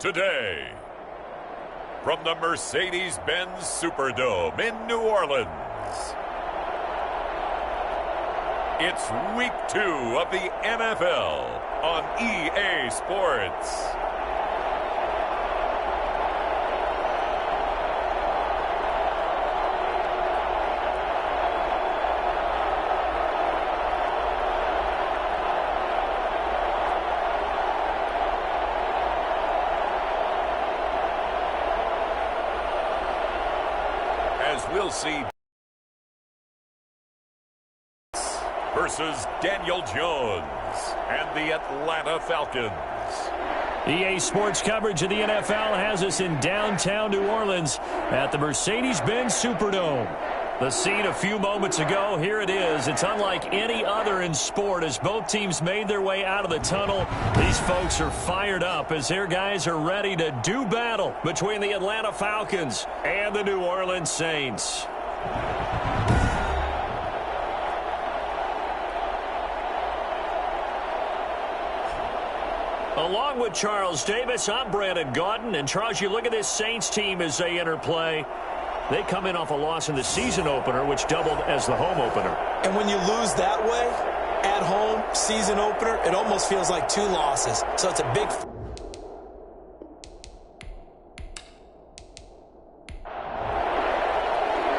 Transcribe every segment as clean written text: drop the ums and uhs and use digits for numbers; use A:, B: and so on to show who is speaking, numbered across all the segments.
A: today. From the Mercedes-Benz Superdome in New Orleans, it's Week 2 of the NFL on EA Sports. As we'll see versus Daniel Jones and the Atlanta Falcons.
B: EA Sports coverage of the NFL has us in downtown New Orleans at the Mercedes-Benz Superdome. The scene a few moments ago, here it is. It's unlike any other in sport as both teams made their way out of the tunnel. These folks are fired up as their guys are ready to do battle between the Atlanta Falcons and the New Orleans Saints. Along with Charles Davis, I'm Brandon Gaudin. And Charles, you look at this Saints team as they enter play. They come in off a loss in the season opener, which doubled as the home opener.
C: And when you lose that way, at home, season opener, it almost feels like 2 losses. So it's a big...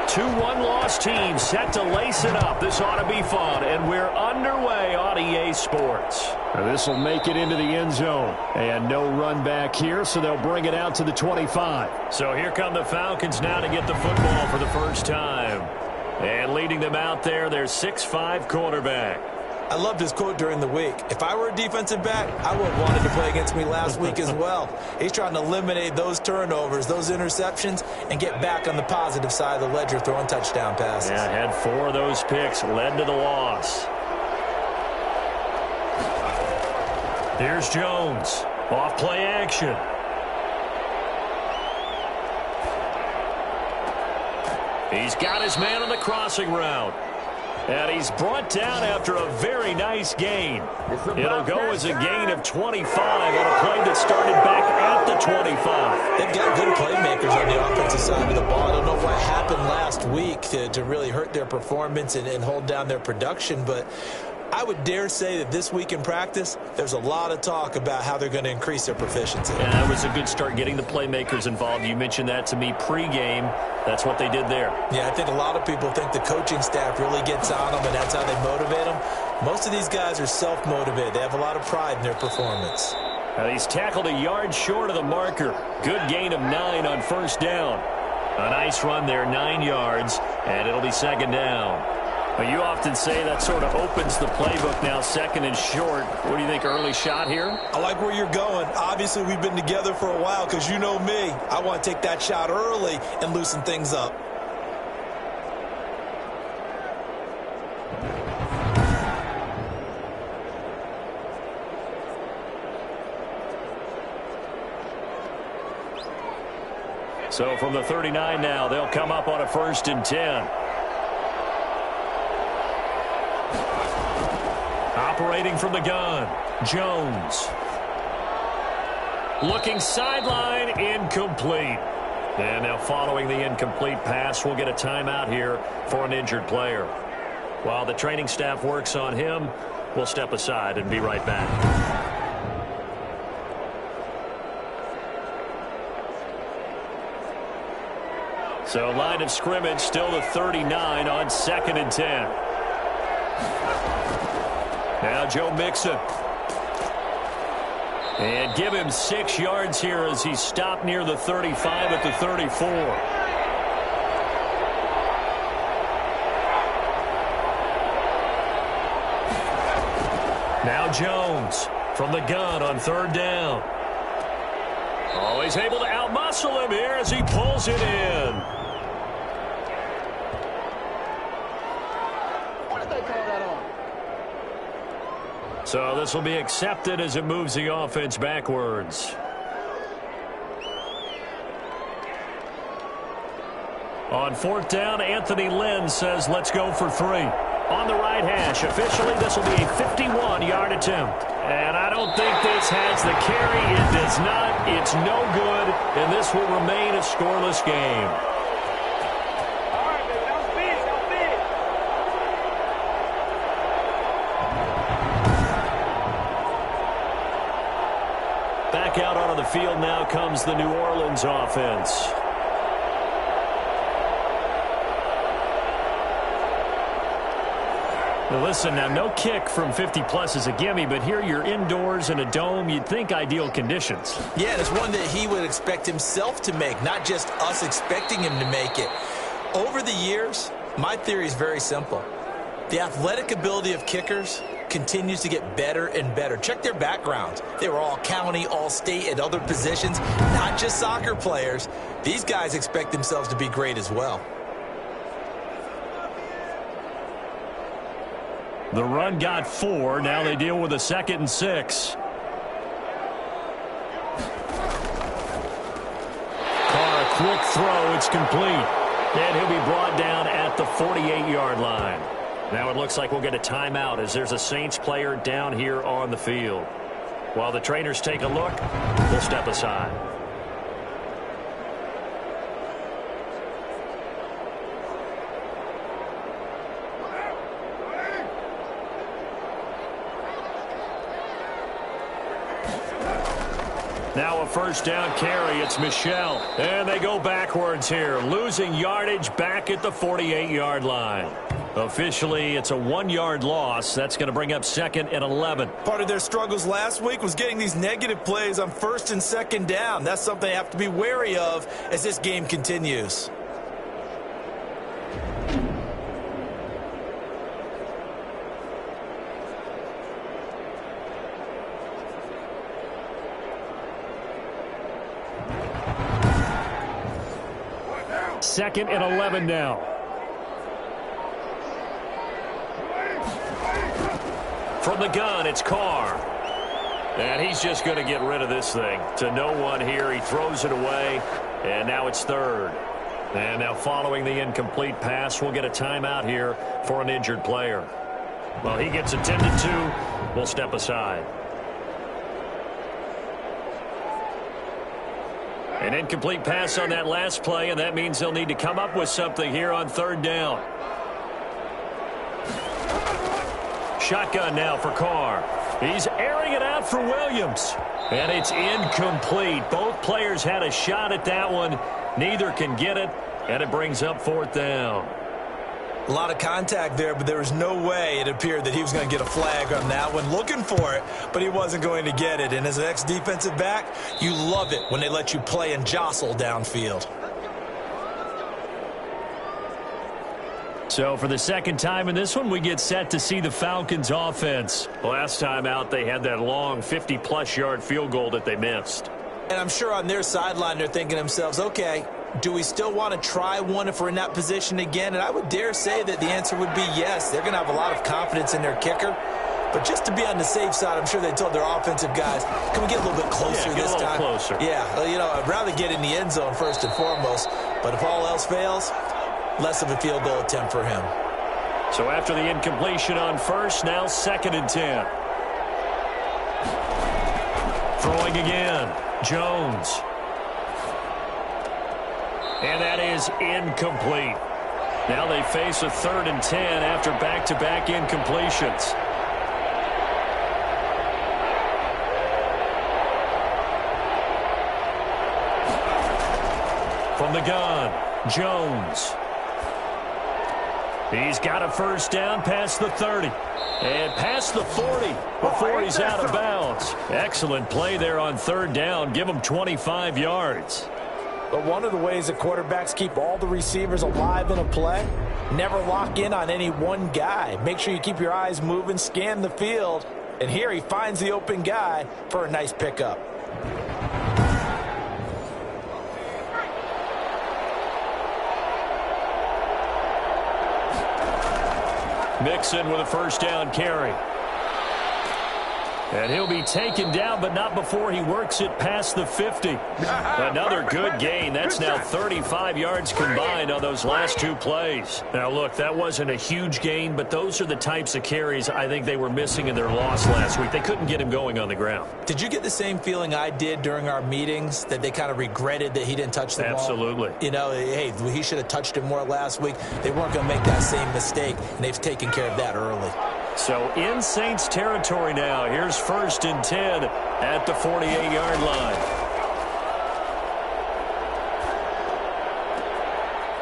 B: Two one-loss teams set to lace it up. This ought to be fun, and we're underway on EA Sports. This will make it into the end zone, and no run back here, so they'll bring it out to the 25. So here come the Falcons now to get the football for the first time. And leading them out there, their 6'5" quarterback.
C: I loved his quote during the week. If I were a defensive back, I would have wanted to play against me last week as well. He's trying to eliminate those turnovers, those interceptions, and get back on the positive side of the ledger throwing touchdown passes.
B: Yeah, had 4 of those picks, led to the loss. Here's Jones. Off play action. He's got his man on the crossing route. And he's brought down after a very nice gain. It'll go as a gain of 25 on a play that started back at the 25.
C: They've got good playmakers on the offensive side of the ball. I don't know what happened last week to really hurt their performance and hold down their production, but I would dare say that this week in practice, there's a lot of talk about how they're going to increase their proficiency.
B: And that was a good start getting the playmakers involved. You mentioned that to me pregame. That's what they did there.
C: Yeah, I think a lot of people think the coaching staff really gets on them, and that's how they motivate them. Most of these guys are self-motivated. They have a lot of pride in their performance.
B: He's tackled a yard short of the marker. Good gain of 9 on first down. A nice run there, 9 yards, and it'll be second down. But you often say that sort of opens the playbook now, second and short. What do you think, early shot here?
C: I like where you're going. Obviously, we've been together for a while because you know me. I want to take that shot early and loosen things up.
B: So from the 39 now, they'll come up on a 1st and 10. Operating from the gun, Jones. Looking sideline, incomplete. And now following the incomplete pass, we'll get a timeout here for an injured player. While the training staff works on him, we'll step aside and be right back. So line of scrimmage still the 39 on 2nd and 10. Now Joe Mixon. And give him 6 yards here as he stopped near the 35 at the 34. Now Jones from the gun on 3rd down. Always able to outmuscle him here as he pulls it in. So this will be accepted as it moves the offense backwards. On fourth down, Anthony Lynn says, let's go for 3. On the right hash, officially, this will be a 51-yard attempt. And I don't think this has the carry. It does not. It's no good, and this will remain a scoreless game. Back out onto the field now comes the New Orleans offense. Now listen, now no kick from 50-plus is a gimme, but here you're indoors in a dome. You'd think ideal conditions.
C: Yeah, and it's one that he would expect himself to make, not just us expecting him to make it. Over the years, my theory is very simple. The athletic ability of kickers continues to get better and better. Check their backgrounds. They were all county, all state, at other positions, not just soccer players. These guys expect themselves to be great as well.
B: The run got 4. Now they deal with a 2nd and 6. Carr, a quick throw. It's complete. And he'll be brought down at the 48-yard line. Now it looks like we'll get a timeout as there's a Saints player down here on the field. While the trainers take a look, we'll step aside. Now a first down carry. It's Michel. And they go backwards here. Losing yardage back at the 48-yard line. Officially, it's a 1-yard loss. That's going to bring up 2nd and 11.
C: Part of their struggles last week was getting these negative plays on 1st and 2nd down. That's something they have to be wary of as this game continues.
B: Second and 11 now. From the gun, it's Carr. And he's just going to get rid of this thing. To no one here. He throws it away. And now it's 3rd. And now following the incomplete pass, we'll get a timeout here for an injured player. Well, he gets attended to. We'll step aside. An incomplete pass on that last play, and that means they'll need to come up with something here on 3rd down. Shotgun now for Carr. He's airing it out for Williams. And it's incomplete. Both players had a shot at that one. Neither can get it, and it brings up 4th down.
C: A lot of contact there, but there was no way it appeared that he was going to get a flag on that one. Looking for it, but he wasn't going to get it. And as an ex-defensive back, you love it when they let you play and jostle downfield.
B: So for the 2nd time in this one, we get set to see the Falcons offense. Last time out, they had that long 50-plus yard field goal that they missed.
C: And I'm sure on their sideline, they're thinking to themselves, okay, do we still want to try one if we're in that position again? And I would dare say that the answer would be yes. They're going to have a lot of confidence in their kicker. But just to be on the safe side, I'm sure they told their offensive guys, can we get a little bit closer this time?
B: Closer.
C: Yeah, you know, I'd rather get in the end zone first and foremost. But if all else fails, less of a field goal attempt for him.
B: So after the incompletion on 1st, now 2nd and 10. Throwing again. Jones. And that is incomplete. Now they face a 3rd and 10 after back-to-back incompletions. From the gun, Jones. He's got a first down past the 30. And past the 40 before he's out of bounds. Excellent play there on 3rd down. Give him 25 yards.
C: But one of the ways that quarterbacks keep all the receivers alive in a play, never lock in on any one guy. Make sure you keep your eyes moving, scan the field. And here he finds the open guy for a nice pickup.
B: Mixon with a first down carry. And he'll be taken down, but not before he works it past the 50. Another good gain. That's now 35 yards combined on those last two plays. Now, look, that wasn't a huge gain, but those are the types of carries I think they were missing in their loss last week. They couldn't get him going on the ground.
C: Did you get the same feeling I did during our meetings, that they kind of regretted that he didn't touch the ball?
B: Absolutely.
C: You know, hey, he should have touched it more last week. They weren't going to make that same mistake, and they've taken care of that early.
B: So in Saints territory now. Here's 1st and 10 at the 48-yard line.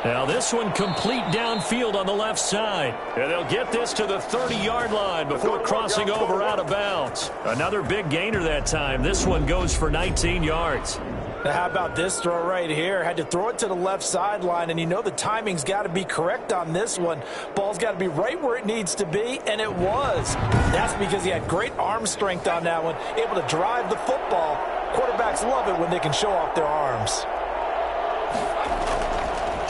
B: Now this one complete downfield on the left side. And they'll get this to the 30-yard line before crossing over out of bounds. Another big gainer that time. This one goes for 19 yards.
D: Now how about this throw right here? Had to throw it to the left sideline, and you know the timing's got to be correct on this one. Ball's got to be right where it needs to be, and it was. That's because he had great arm strength on that one, able to drive the football. Quarterbacks love it when they can show off their arms.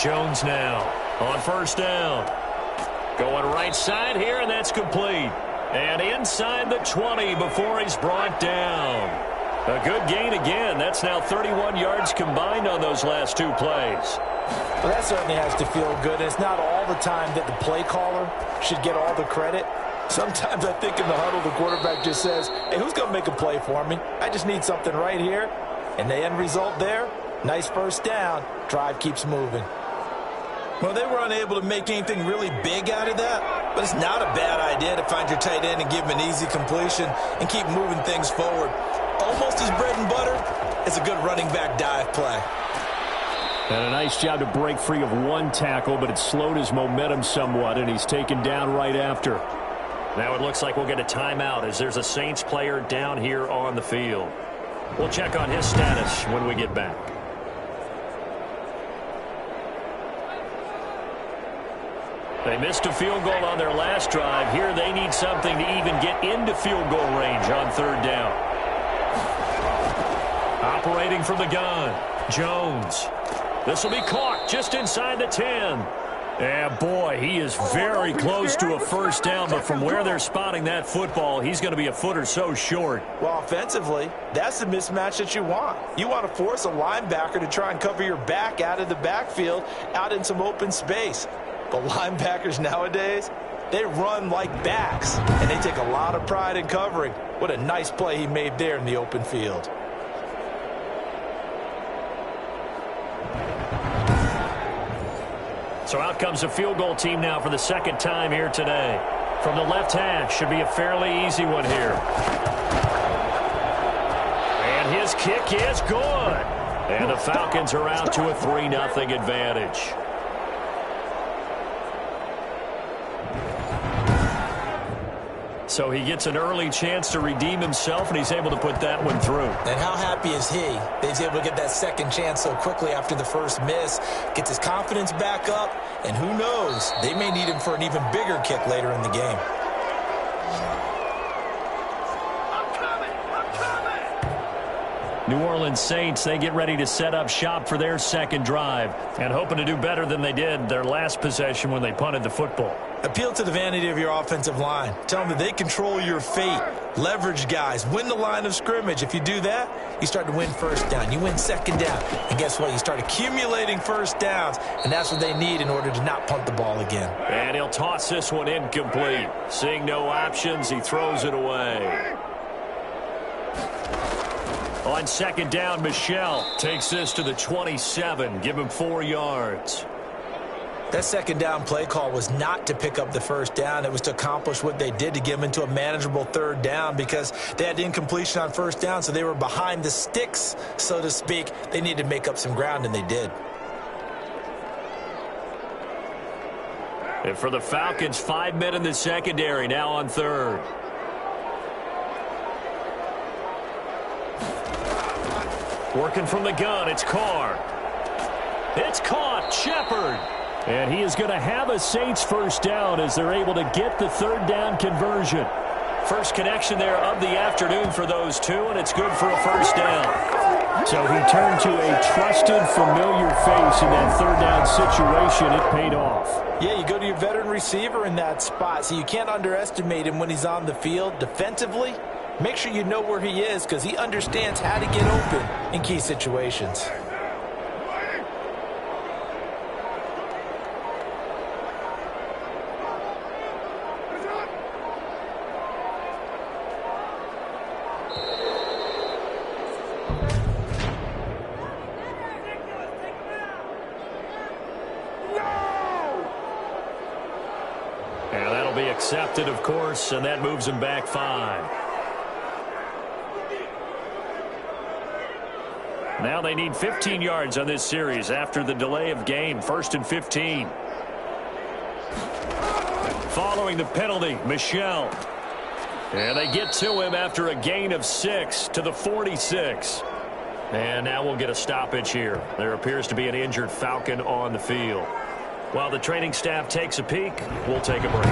B: Jones now on 1st down. Going right side here, and that's complete. And inside the 20 before he's brought down. A good gain again. That's now 31 yards combined on those last two plays.
D: Well, that certainly has to feel good. And it's not all the time that the play caller should get all the credit. Sometimes I think in the huddle the quarterback just says, hey, who's going to make a play for me? I just need something right here. And the end result there, nice 1st down. Drive keeps moving.
C: Well, they were unable to make anything really big out of that, but it's not a bad idea to find your tight end and give him an easy completion and keep moving things forward. Almost his bread and butter is a good running back dive play.
B: And a nice job to break free of one tackle, but it slowed his momentum somewhat, and he's taken down right after. Now it looks like we'll get a timeout as there's a Saints player down here on the field. We'll check on his status when we get back. They missed a field goal on their last drive. Here they need something to even get into field goal range on 3rd down. Operating from the gun, Jones. This will be caught just inside the 10. And boy, he is very close to a 1st down, but from where they're spotting that football, he's going to be a foot or so short.
D: Well, offensively, that's the mismatch that you want. You want to force a linebacker to try and cover your back out of the backfield, out in some open space. But linebackers nowadays, they run like backs, and they take a lot of pride in covering. What a nice play he made there in the open field.
B: So out comes a field goal team now for the 2nd time here today. From the left hash, should be a fairly easy one here. And his kick is good. And the Falcons are out to a 3-0 advantage. So he gets an early chance to redeem himself, and he's able to put that one through.
C: And how happy is he that he's able to get that 2nd chance so quickly after the 1st miss, gets his confidence back up, and who knows, they may need him for an even bigger kick later in the game.
B: New Orleans Saints, they get ready to set up shop for their 2nd drive and hoping to do better than they did their last possession when they punted the football.
C: Appeal to the vanity of your offensive line. Tell them that they control your fate. Leverage guys. Win the line of scrimmage. If you do that, you start to win 1st down. You win 2nd down. And guess what? You start accumulating 1st downs, and that's what they need in order to not punt the ball again.
B: And he'll toss this one incomplete. Seeing no options, he throws it away. On 2nd down, Michel takes this to the 27. Give him 4 yards.
C: That 2nd down play call was not to pick up the 1st down. It was to accomplish what they did to get them into a manageable 3rd down because they had incompletion on 1st down, so they were behind the sticks, so to speak. They needed to make up some ground, and they did.
B: And for the Falcons, 5 men in the secondary, now on 3rd. Working from the gun, it's Carr. It's caught, Shepard. And he is going to have a Saints 1st down as they're able to get the 3rd down conversion. First connection there of the afternoon for those two, and it's good for a 1st down. So he turned to a trusted, familiar face in that 3rd down situation. It paid off.
D: Yeah, you go to your veteran receiver in that spot, so you can't underestimate him when he's on the field. Defensively, Make sure you know where he is because he understands how to get open in key situations.
B: And that'll be accepted, of course, and that moves him back 5. Now they need 15 yards on this series after the delay of game. 1st and 15. Following the penalty, Michel. And they get to him after a gain of 6 to the 46. And now we'll get a stoppage here. There appears to be an injured Falcon on the field. While the training staff takes a peek, we'll take a break.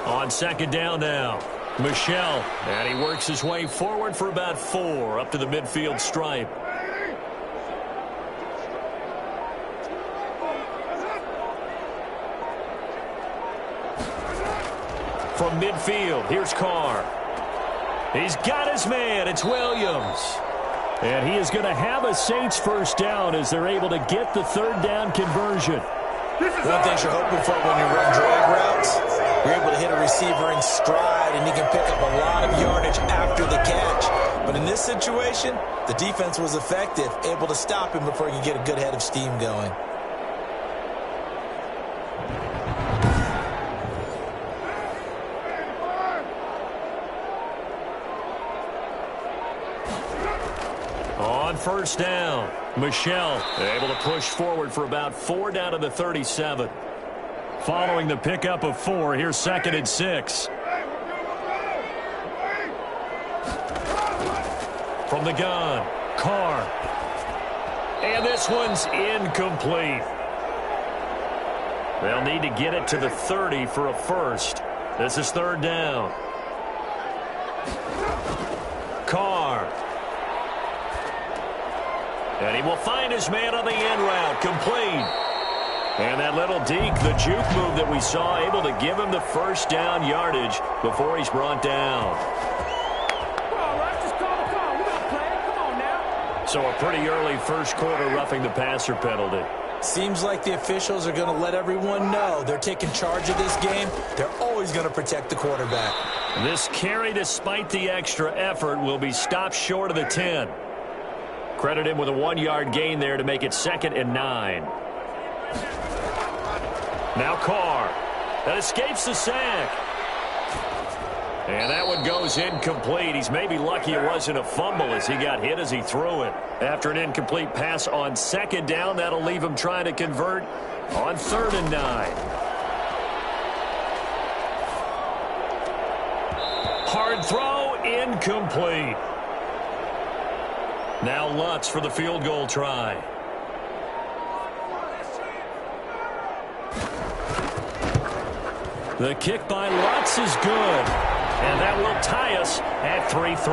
B: On 2nd down now, Michel. And he works his way forward for about 4 up to the midfield stripe. From midfield, here's Carr. He's got his man. It's Williams. And he is going to have a Saints first down as they're able to get the 3rd down conversion.
C: One thing you're hoping for when you run drag routes, you're able to hit a receiver in stride, and you can pick up a lot of yardage after the catch. But in this situation, the defense was effective, able to stop him before he could get a good head of steam going.
B: On 1st down, Michel able to push forward for about 4 down to the 37. Following the pickup of 4, here's 2nd and 6. From the gun, Carr. And this one's incomplete. They'll need to get it to the 30 for a first. This is 3rd down. Carr. And he will find his man on the end route, complete. And that little deke, the juke move that we saw, able to give him the 1st down yardage before he's brought down. So a pretty early 1st quarter roughing the passer penalty.
C: Seems like the officials are going to let everyone know they're taking charge of this game. They're always going to protect the quarterback.
B: This carry, despite the extra effort, will be stopped short of the 10. Credit him with a 1-yard gain there to make it 2nd and 9. Now Carr. That escapes the sack. And that one goes incomplete. He's maybe lucky it wasn't a fumble as he got hit as he threw it. After an incomplete pass on 2nd down, that'll leave him trying to convert on 3rd and 9. Hard throw, incomplete. Now Lutz for the field goal try. The kick by Lutz is good. And that will tie us at 3-3.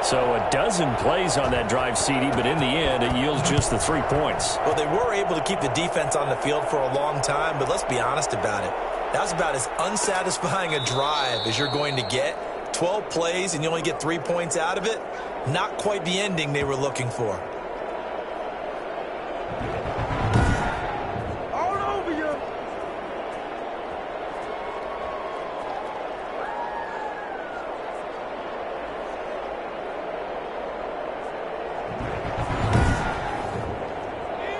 B: So a dozen plays on that drive, CD, but in the end, it yields just the 3 points.
C: Well, they were able to keep the defense on the field for a long time, but let's be honest about it. That was about as unsatisfying a drive as you're going to get. 12 plays and you only get 3 points out of it. Not quite the ending they were looking for.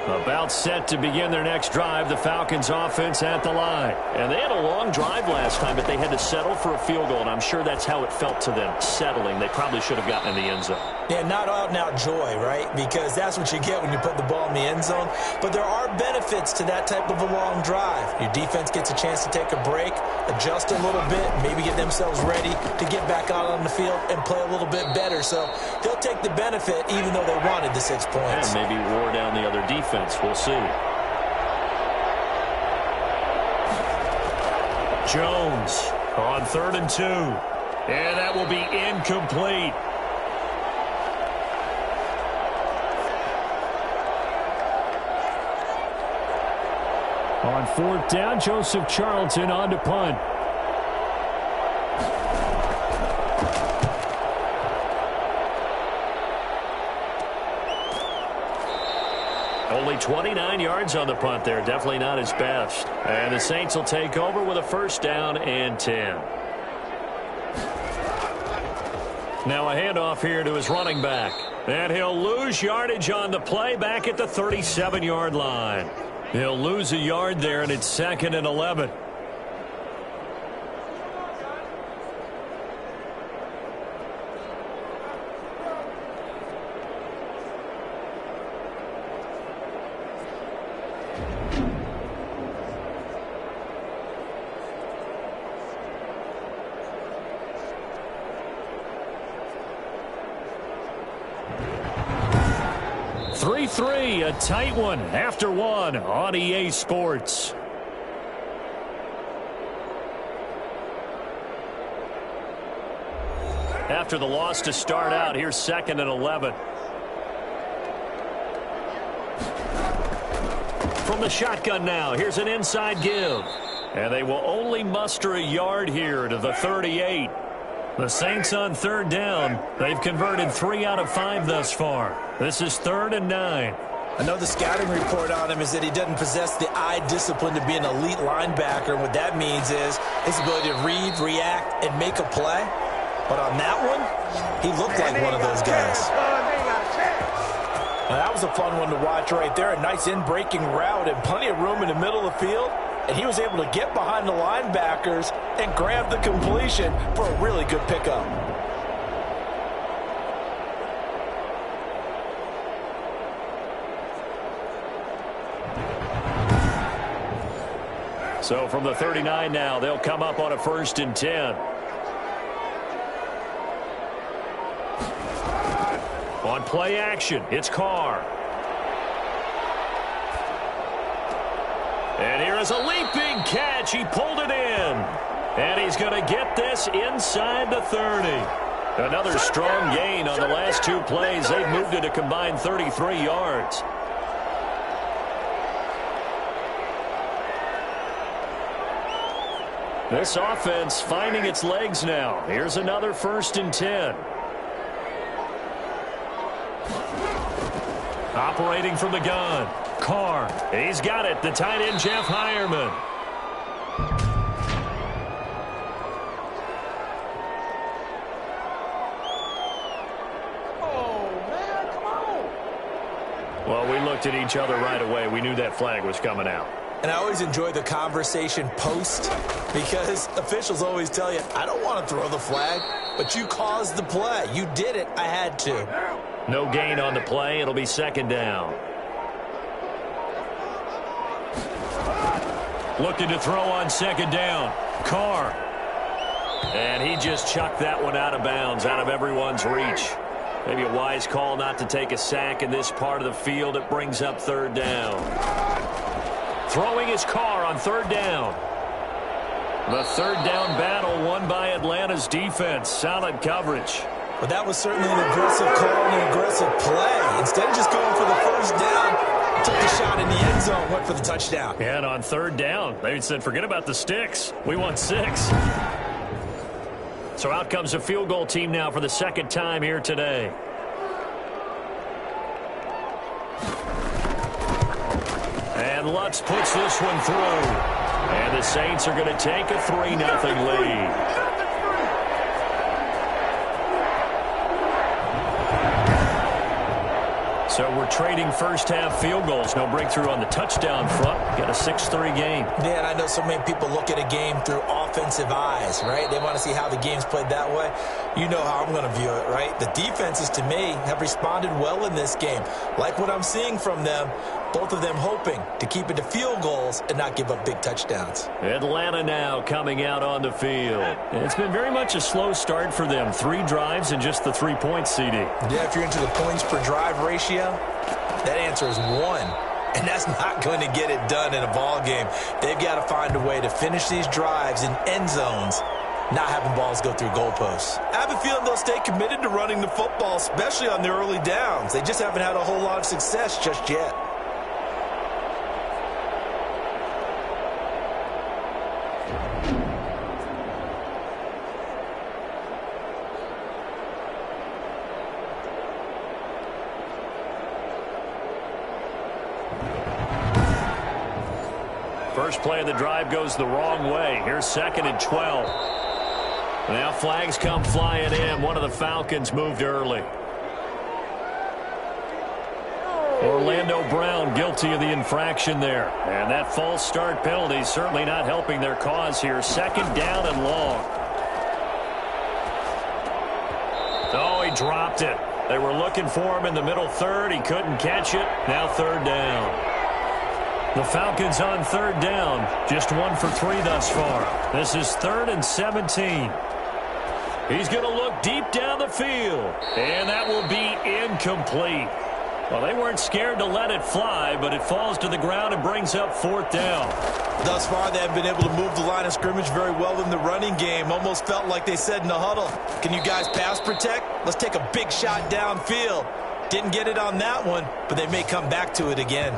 B: About set to begin their next drive, the Falcons offense at the line. And they had a long drive last time, but they had to settle for a field goal, and I'm sure that's how it felt to them, settling. They probably should have gotten in the end zone.
C: Yeah, not out-and-out joy, right? Because that's what you get when you put the ball in the end zone. But there are benefits to that type of a long drive. Your defense gets a chance to take a break, adjust a little bit, maybe get themselves ready to get back out on the field and play a little bit better. So they'll take the benefit even though they wanted the 6 points.
B: And maybe wore down the other defense. We'll see. Jones on 3rd and 2. And that will be incomplete. On 4th down, Joseph Charlton on to punt. Only 29 yards on the punt there. Definitely not his best. And the Saints will take over with a 1st down and 10. Now a handoff here to his running back. And he'll lose yardage on the play back at the 37-yard line. He'll lose a yard there, and it's 2nd and 11. A tight one after one on EA Sports. After the loss to start out, here's 2nd and 11. From the shotgun now, here's an inside give. And they will only muster a yard here to the 38. The Saints on 3rd down. They've converted 3 out of 5 thus far. This is 3rd and 9.
C: I know the scouting report on him is that he doesn't possess the eye discipline to be an elite linebacker. And what that means is his ability to read, react, and make a play. But on that one, he looked like one of those guys. Now, that was a fun one to watch right there. A nice in-breaking route and plenty of room in the middle of the field. And he was able to get behind the linebackers and grab the completion for a really good pickup.
B: So from the 39 now, they'll come up on a 1st and 10. On play action, it's Carr. And here is a leaping catch. He pulled it in. And he's going to get this inside the 30. Another strong gain on the last 2 plays. They've moved it a combined 33 yards. This offense finding its legs now. Here's another 1st and 10. Operating from the gun. Carr. He's got it. The tight end, Jeff Heuerman.
E: Oh, man, come on.
B: Well, we looked at each other right away. We knew that flag was coming out.
C: And I always enjoy the conversation post because officials always tell you, I don't want to throw the flag, but you caused the play. You did it. I had to.
B: No gain on the play. It'll be 2nd down. Looking to throw on 2nd down. Carr. And he just chucked that one out of bounds, out of everyone's reach. Maybe a wise call not to take a sack in this part of the field. It brings up 3rd down. Throwing his Carr on 3rd down. The 3rd down battle won by Atlanta's defense. Solid coverage.
C: But that was certainly an aggressive call and an aggressive play. Instead of just going for the 1st down, took the shot in the end zone, went for the touchdown.
B: And on 3rd down, they said, forget about the sticks. We want 6. So out comes a field goal team now for the 2nd time here today. And Lutz puts this one through. And the Saints are going to take a 3-0 lead. So we're trading first-half field goals. No breakthrough on the touchdown front. Got a 6-3 game.
C: Yeah, and I know so many people look at a game through offensive eyes, right? They want to see how the game's played that way. You know how I'm going to view it, right? The defenses, to me, have responded well in this game. Like what I'm seeing from them, both of them hoping to keep it to field goals and not give up big touchdowns.
B: Atlanta now coming out on the field. It's been very much a slow start for them. 3 drives and just the 3 points, CD.
C: Yeah, if you're into the points per drive ratio, that answer is 1. And that's not going to get it done in a ball game. They've got to find a way to finish these drives in end zones, not having balls go through goalposts.
D: I have a feeling they'll stay committed to running the football, especially on their early downs. They just haven't had a whole lot of success just yet.
B: First play of the drive goes the wrong way. Here's 2nd and 12. Now flags come flying in. One of the Falcons moved early. Orlando Brown guilty of the infraction there. And that false start penalty is certainly not helping their cause here. 2nd down and long. Oh, he dropped it. They were looking for him in the middle third. He couldn't catch it. Now 3rd down. The Falcons on 3rd down. Just 1 for 3 thus far. This is 3rd and 17. He's going to look deep down the field. And that will be incomplete. Well, they weren't scared to let it fly, but it falls to the ground and brings up 4th down.
D: Thus far, they haven't been able to move the line of scrimmage very well in the running game. Almost felt like they said in the huddle, can you guys pass protect? Let's take a big shot downfield. Didn't get it on that one, but they may come back to it again.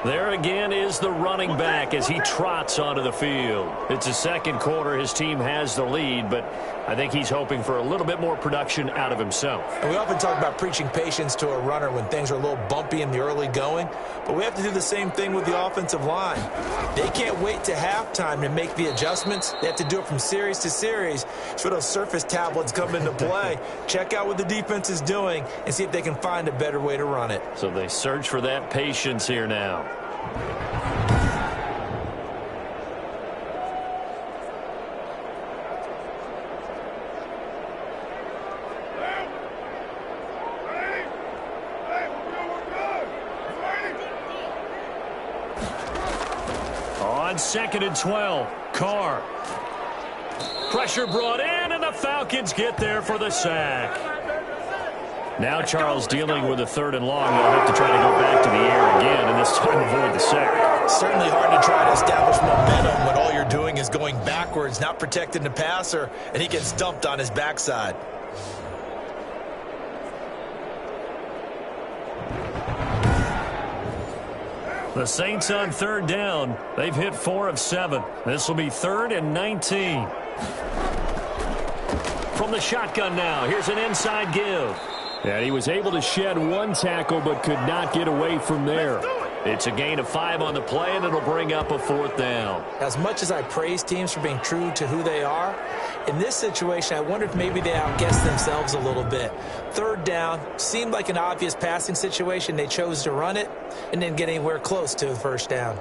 B: There again is the running back as he trots onto the field. It's the 2nd quarter. His team has the lead, but I think he's hoping for a little bit more production out of himself.
C: And we often talk about preaching patience to a runner when things are a little bumpy in the early going, but we have to do the same thing with the offensive line. They can't wait to halftime to make the adjustments. They have to do it from series to series. So those surface tablets come into play. Check out what the defense is doing and see if they can find a better way to run it.
B: So they search for that patience here now. On 2nd and 12, Carr. Pressure brought in, and the Falcons get there for the sack. Now Charles dealing with a 3rd and long. They'll have to try to go back to the air again, and this time avoid the sack.
C: Certainly hard to try to establish momentum when all you're doing is going backwards, not protecting the passer, and he gets dumped on his backside.
B: The Saints on 3rd down. They've hit 4 of 7. This will be 3rd and 19. From the shotgun now, here's an inside give. And he was able to shed 1 tackle but could not get away from there. It's a gain of 5 on the play, and it'll bring up a 4th down.
C: As much as I praise teams for being true to who they are, in this situation, I wonder if maybe they outguessed themselves a little bit. 3rd down, seemed like an obvious passing situation. They chose to run it and didn't get anywhere close to the 1st down.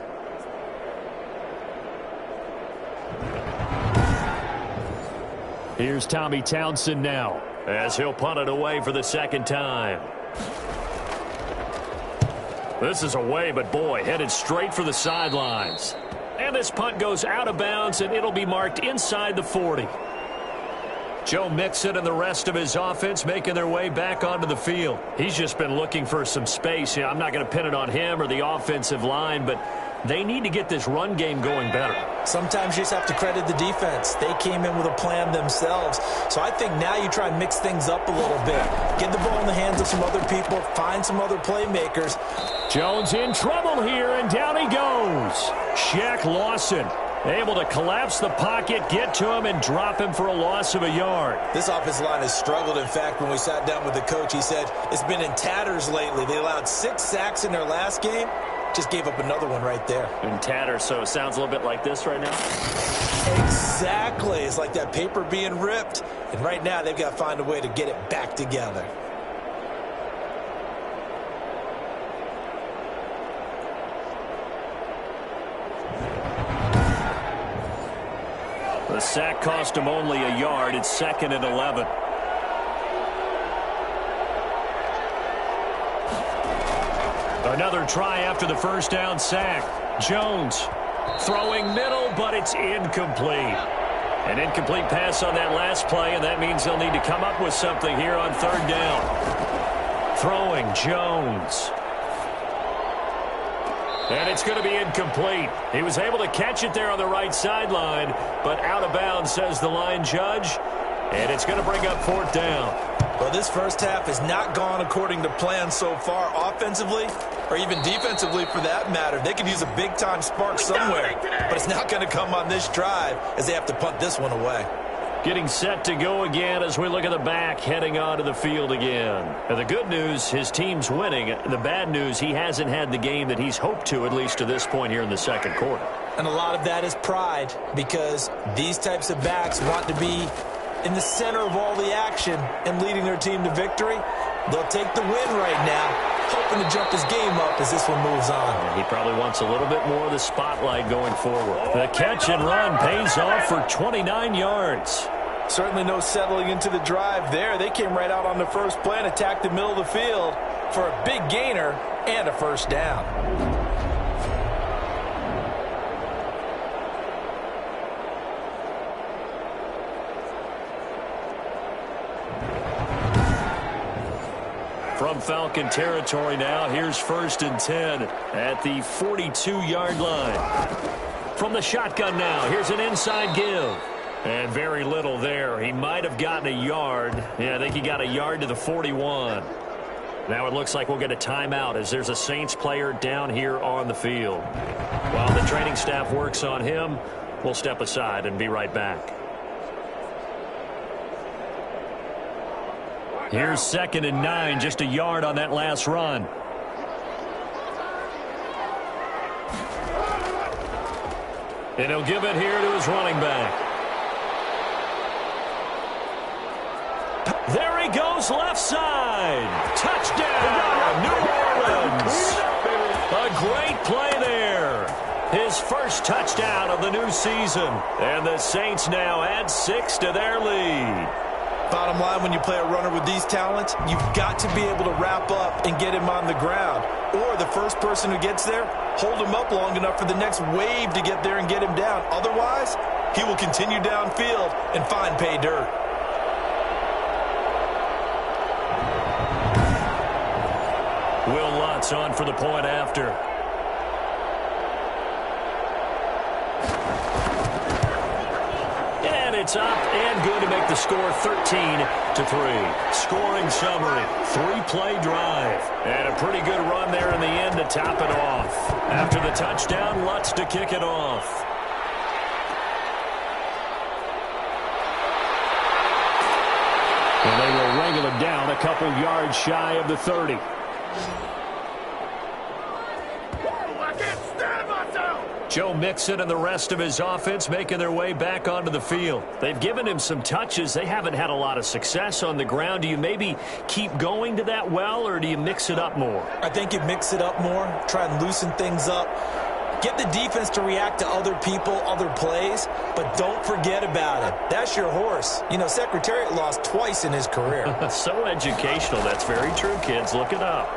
B: Here's Tommy Townsend now as he'll punt it away for the 2nd time. This is away, but boy, headed straight for the sidelines. And this punt goes out of bounds, and it'll be marked inside the 40. Joe Mixon and the rest of his offense making their way back onto the field. He's just been looking for some space. I'm not going to pin it on him or the offensive line, but they need to get this run game going better.
C: Sometimes you just have to credit the defense. They came in with a plan themselves. So I think now you try and mix things up a little bit. Get the ball in the hands of some other people. Find some other playmakers.
B: Jones in trouble here, and down he goes. Shaq Lawson able to collapse the pocket, get to him, and drop him for a loss of a yard.
C: This offensive line has struggled. In fact, when we sat down with the coach, he said it's been in tatters lately. They allowed 6 sacks in their last game. Just gave up another one right there.
B: In tatters, so it sounds a little bit like this right now?
C: Exactly. It's like that paper being ripped. And right now, they've got to find a way to get it back together.
B: The sack cost him only a yard. It's 2nd and 11. Another try after the 1st down sack. Jones throwing middle, but it's incomplete. An incomplete pass on that last play, and that means they'll need to come up with something here on 3rd down. Throwing Jones. And it's going to be incomplete. He was able to catch it there on the right sideline, but out of bounds, says the line judge. And it's going to bring up 4th down.
D: Well, this first half has not gone according to plan so far offensively or even defensively for that matter. They could use a big-time spark somewhere, but it's not going to come on this drive as they have to punt this one away.
B: Getting set to go again as we look at the back heading onto the field again. Now, the good news, his team's winning. The bad news, he hasn't had the game that he's hoped to, at least to this point here in the second quarter.
C: And a lot of that is pride because these types of backs want to be in the center of all the action and leading their team to victory. They'll take the win right now, hoping to jump his game up as this one moves on.
B: He probably wants a little bit more of the spotlight going forward. The catch and run pays off for 29 yards.
D: Certainly no settling into the drive there. They came right out on the first play and attacked the middle of the field for a big gainer and a first down.
B: From Falcon territory now, here's 1st and 10 at the 42-yard line. From the shotgun now, here's an inside give. And very little there. He might have gotten a yard. Yeah, I think he got a yard to the 41. Now it looks like we'll get a timeout as there's a Saints player down here on the field. While the training staff works on him, we'll step aside and be right back. Here's 2nd and 9, just a yard on that last run. And he'll give it here to his running back. There he goes, left side. Touchdown, New Orleans. A great play there. His first touchdown of the new season. And the Saints now add 6 to their lead.
D: Bottom line, when you play a runner with these talents, you've got to be able to wrap up and get him on the ground. Or the first person who gets there, hold him up long enough for the next wave to get there and get him down. Otherwise, he will continue downfield and find pay dirt.
B: Will Lutz on for the point after. And it's up and good to make the score 13-3. Scoring summary, 3-play drive. And a pretty good run there in the end to top it off. After the touchdown, Lutz to kick it off. And they will wrangle it down a couple yards shy of the 30. Joe Mixon and the rest of his offense making their way back onto the field. They've given him some touches. They haven't had a lot of success on the ground. Do you maybe keep going to that well, or do you mix it up more?
C: I think you mix it up more, try and loosen things up. Get the defense to react to other people, other plays, but don't forget about it. That's your horse. You know, Secretariat lost twice in his career.
B: So educational. That's very true, kids. Look it up.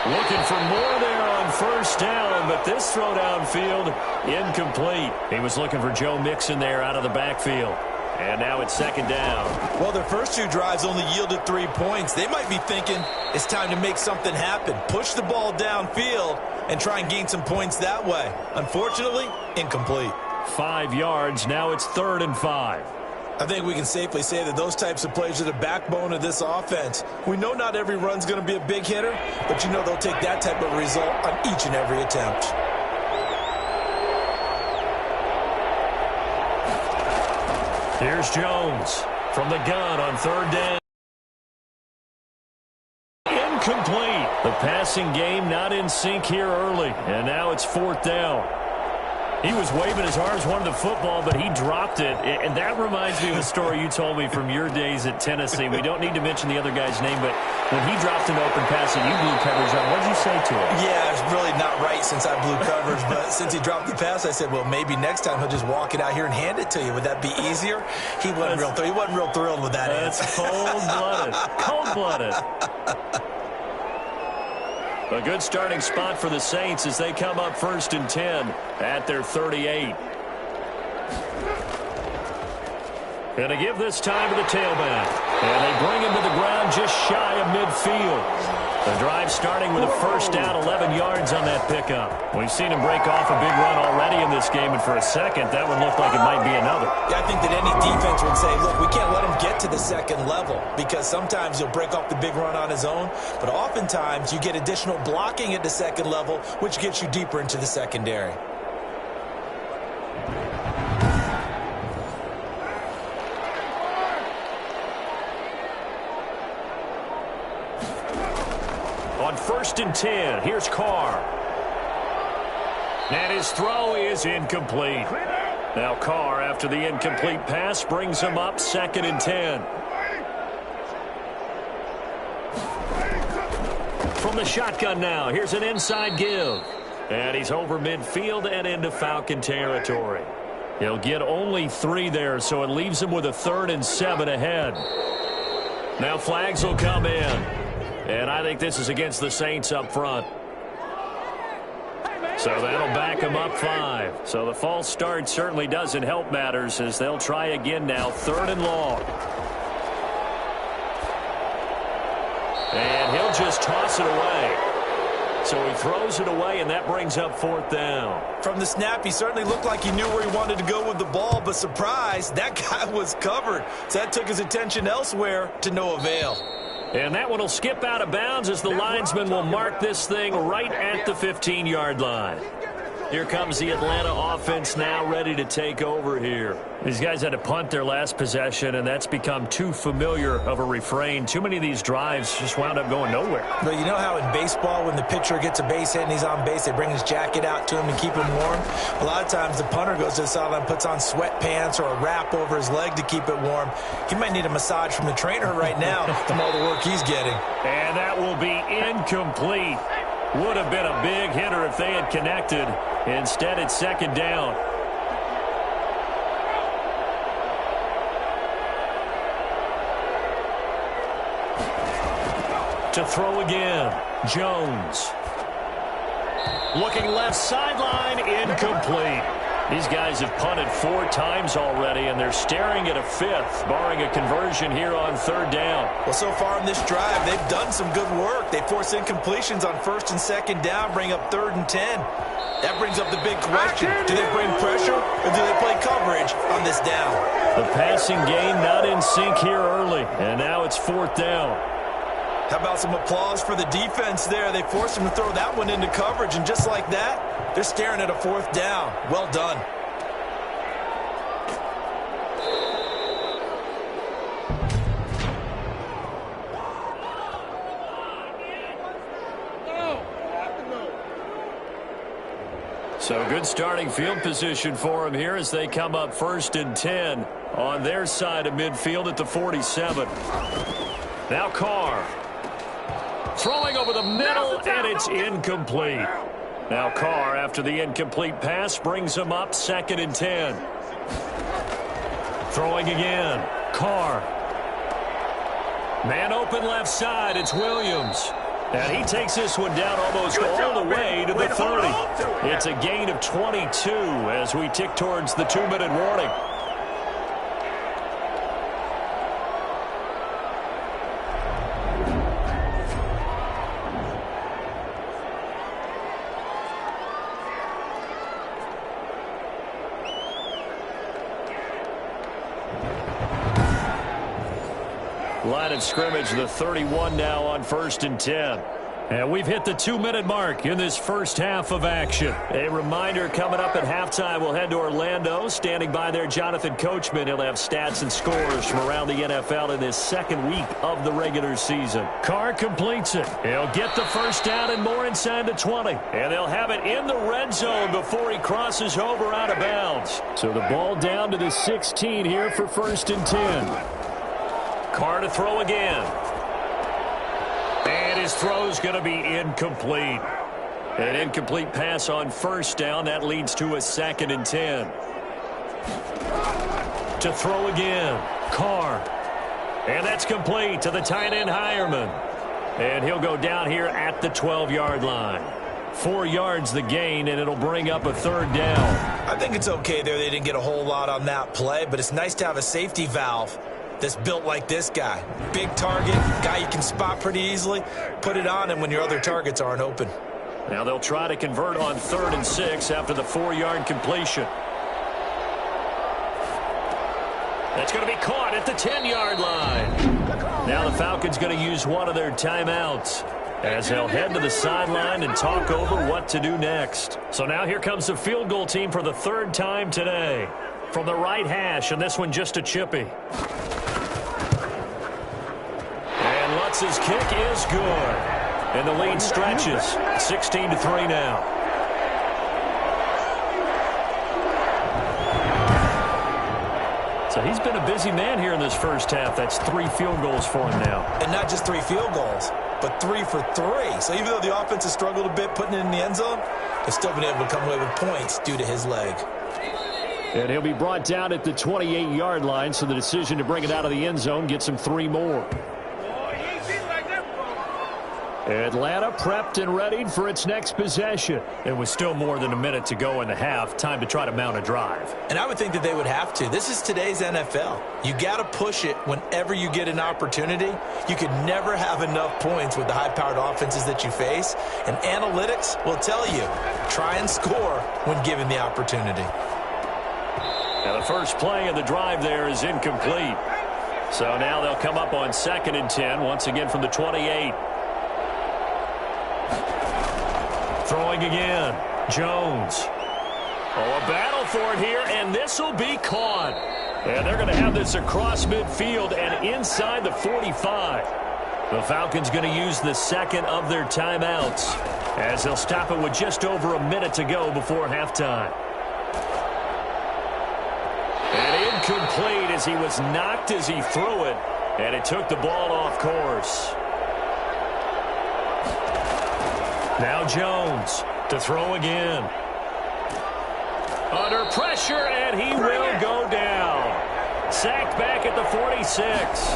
B: Looking for more there on first down, but this throw downfield incomplete. He was looking for Joe Mixon there out of the backfield. And now it's 2nd down.
D: Well, their first 2 drives only yielded 3 points. They might be thinking it's time to make something happen. Push the ball downfield and try and gain some points that way. Unfortunately, incomplete.
B: 5 yards. Now it's 3rd and 5.
D: I think we can safely say that those types of plays are the backbone of this offense. We know not every run's going to be a big hitter, but you know they'll take that type of result on each and every attempt.
B: Here's Jones from the gun on 3rd down. Incomplete. The passing game not in sync here early, and now it's 4th down. He was waving his arms, wanted the football, but he dropped it. And that reminds me of a story you told me from your days at Tennessee. We don't need to mention the other guy's name, but when he dropped an open pass and you blew coverage on, what did you say to him?
D: Yeah, it's really not right since I blew coverage, but since he dropped the pass, I said, well, maybe next time he'll just walk it out here and hand it to you. Would that be easier? He wasn't real thrilled with that answer.
B: That's cold-blooded. Cold-blooded. A good starting spot for the Saints as they come up 1st and 10 at their 38. Going to give this time to the tailback. And they bring him to the ground just shy of midfield. The drive starting with a first down, 11 yards on that pickup. We've seen him break off a big run already in this game, and for a second, that one looked like it might be another.
C: Yeah, I think that any defense would say, look, we can't let him get to the second level because sometimes he'll break off the big run on his own, but oftentimes you get additional blocking at the second level, which gets you deeper into the secondary.
B: On 1st and 10, here's Carr. And his throw is incomplete. Now Carr, after the incomplete pass, brings him up 2nd and 10. From the shotgun now, here's an inside give. And he's over midfield and into Falcon territory. He'll get only 3 there, so it leaves him with a 3rd and 7 ahead. Now flags will come in. And I think this is against the Saints up front. So that'll back them up 5. So the false start certainly doesn't help matters as they'll try again now, 3rd and long. And he'll just toss it away. So he throws it away, and that brings up 4th down.
C: From the snap, he certainly looked like he knew where he wanted to go with the ball, but surprise, that guy was covered. So that took his attention elsewhere to no avail.
B: And that one will skip out of bounds as the linesman will mark this thing right at the 15-yard line. Here comes the Atlanta offense now ready to take over here. These guys had to punt their last possession, and that's become too familiar of a refrain. Too many of these drives just wound up going nowhere.
C: But you know how in baseball when the pitcher gets a base hit and he's on base, they bring his jacket out to him to keep him warm? A lot of times the punter goes to the sideline, puts on sweatpants or a wrap over his leg to keep it warm. He might need a massage from the trainer right now from all the work he's getting.
B: And that will be incomplete. Would have been a big hitter if they had connected. Instead, it's 2nd down. To throw again, Jones. Looking left sideline, incomplete. These guys have punted 4 times already, and they're staring at a 5th, barring a conversion here on 3rd down.
C: Well, so far in this drive, they've done some good work. They force incompletions on 1st and 2nd down, bring up 3rd and 10. That brings up the big question. Do they bring pressure, or do they play coverage on this down?
B: The passing game not in sync here early, and now it's 4th down.
C: How about some applause for the defense there? They forced him to throw that one into coverage, and just like that, they're staring at a 4th down. Well done.
B: So good starting field position for him here as they come up 1st and 10 on their side of midfield at the 47. Now Carr. Throwing over the middle, and it's incomplete. Now Carr, after the incomplete pass, brings him up 2nd and 10. Throwing again. Carr. Man open left side. It's Williams. And he takes this one down almost all the way to the 30. It's a gain of 22 as we tick towards the 2-minute warning. Line of scrimmage, the 31 now on 1st and 10. And we've hit the 2-minute mark in this first half of action. A reminder, coming up at halftime, we'll head to Orlando. Standing by there, Jonathan Coachman. He'll have stats and scores from around the NFL in this 2nd week of the regular season. Carr completes it. He'll get the first down and more inside the 20. And they'll have it in the red zone before he crosses over out of bounds. So the ball down to the 16 here for 1st and 10. Carr to throw again. And his throw's going to be incomplete. An incomplete pass on 1st down. That leads to a 2nd and 10. To throw again. Carr. And that's complete to the tight end Hireman. And he'll go down here at the 12-yard line. 4 yards the gain, and it'll bring up a 3rd down.
C: I think it's okay there. They didn't get a whole lot on that play, but it's nice to have a safety valve. that's built like this guy. Big target, guy you can spot pretty easily. Put it on him when your other targets aren't open.
B: Now they'll try to convert on 3rd and 6 after the 4-yard completion. That's going to be caught at the 10-yard line. Now the Falcons going to use one of their timeouts as they'll head to the sideline and talk over what to do next. So now here comes the field goal team for the 3rd time today. From the right hash, and this one just a chippy. And Lutz's kick is good. And the lead stretches. 16-3 now. So he's been a busy man here in this first half. That's 3 field goals for him now.
C: And not just 3 field goals, but 3 for 3. So even though the offense has struggled a bit putting it in the end zone, they've still been able to come away with points due to his leg.
B: And he'll be brought down at the 28-yard line, so the decision to bring it out of the end zone gets him 3 more. Atlanta prepped and readied for its next possession. It was still more than a minute to go in the half. Time to try to mount a drive.
C: And I would think that they would have to. This is today's NFL. You got to push it whenever you get an opportunity. You could never have enough points with the high-powered offenses that you face. And analytics will tell you, try and score when given the opportunity.
B: Now the first play of the drive there is incomplete. So now they'll come up on 2nd and 10, once again from the 28. Throwing again. Jones. Oh, a battle for it here, and this will be caught. And they're going to have this across midfield and inside the 45. The Falcons going to use the 2nd of their timeouts as they'll stop it with just over a minute to go before halftime. And incomplete as he was knocked as he threw it, and it took the ball off course. Now Jones to throw again. Under pressure, and he will go down. Sacked back at the 46.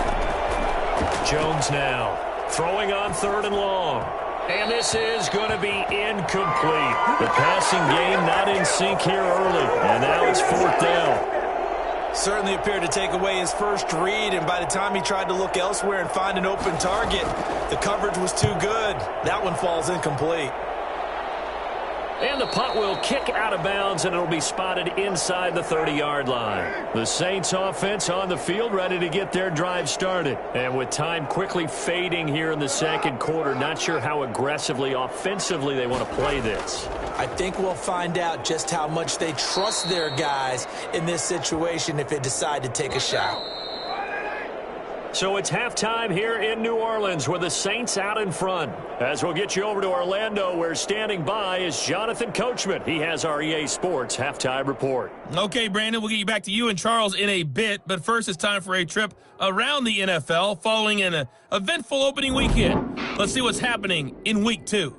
B: Jones now throwing on 3rd and long. And this is going to be incomplete. The passing game not in sync here early, and now it's 4th down.
C: Certainly appeared to take away his first read, and by the time he tried to look elsewhere and find an open target, the coverage was too good. That one falls incomplete.
B: And the punt will kick out of bounds, and it'll be spotted inside the 30-yard line. The Saints offense on the field ready to get their drive started. And with time quickly fading here in the 2nd quarter, not sure how aggressively, offensively they want to play this.
C: I think we'll find out just how much they trust their guys in this situation if they decide to take a shot.
B: So it's halftime here in New Orleans with the Saints out in front. As we'll get you over to Orlando, where standing by is Jonathan Coachman. He has our EA Sports halftime report.
F: Okay, Brandon, we'll get you back to you and Charles in a bit, but first it's time for a trip around the NFL following an eventful opening weekend. Let's see what's happening in Week 2.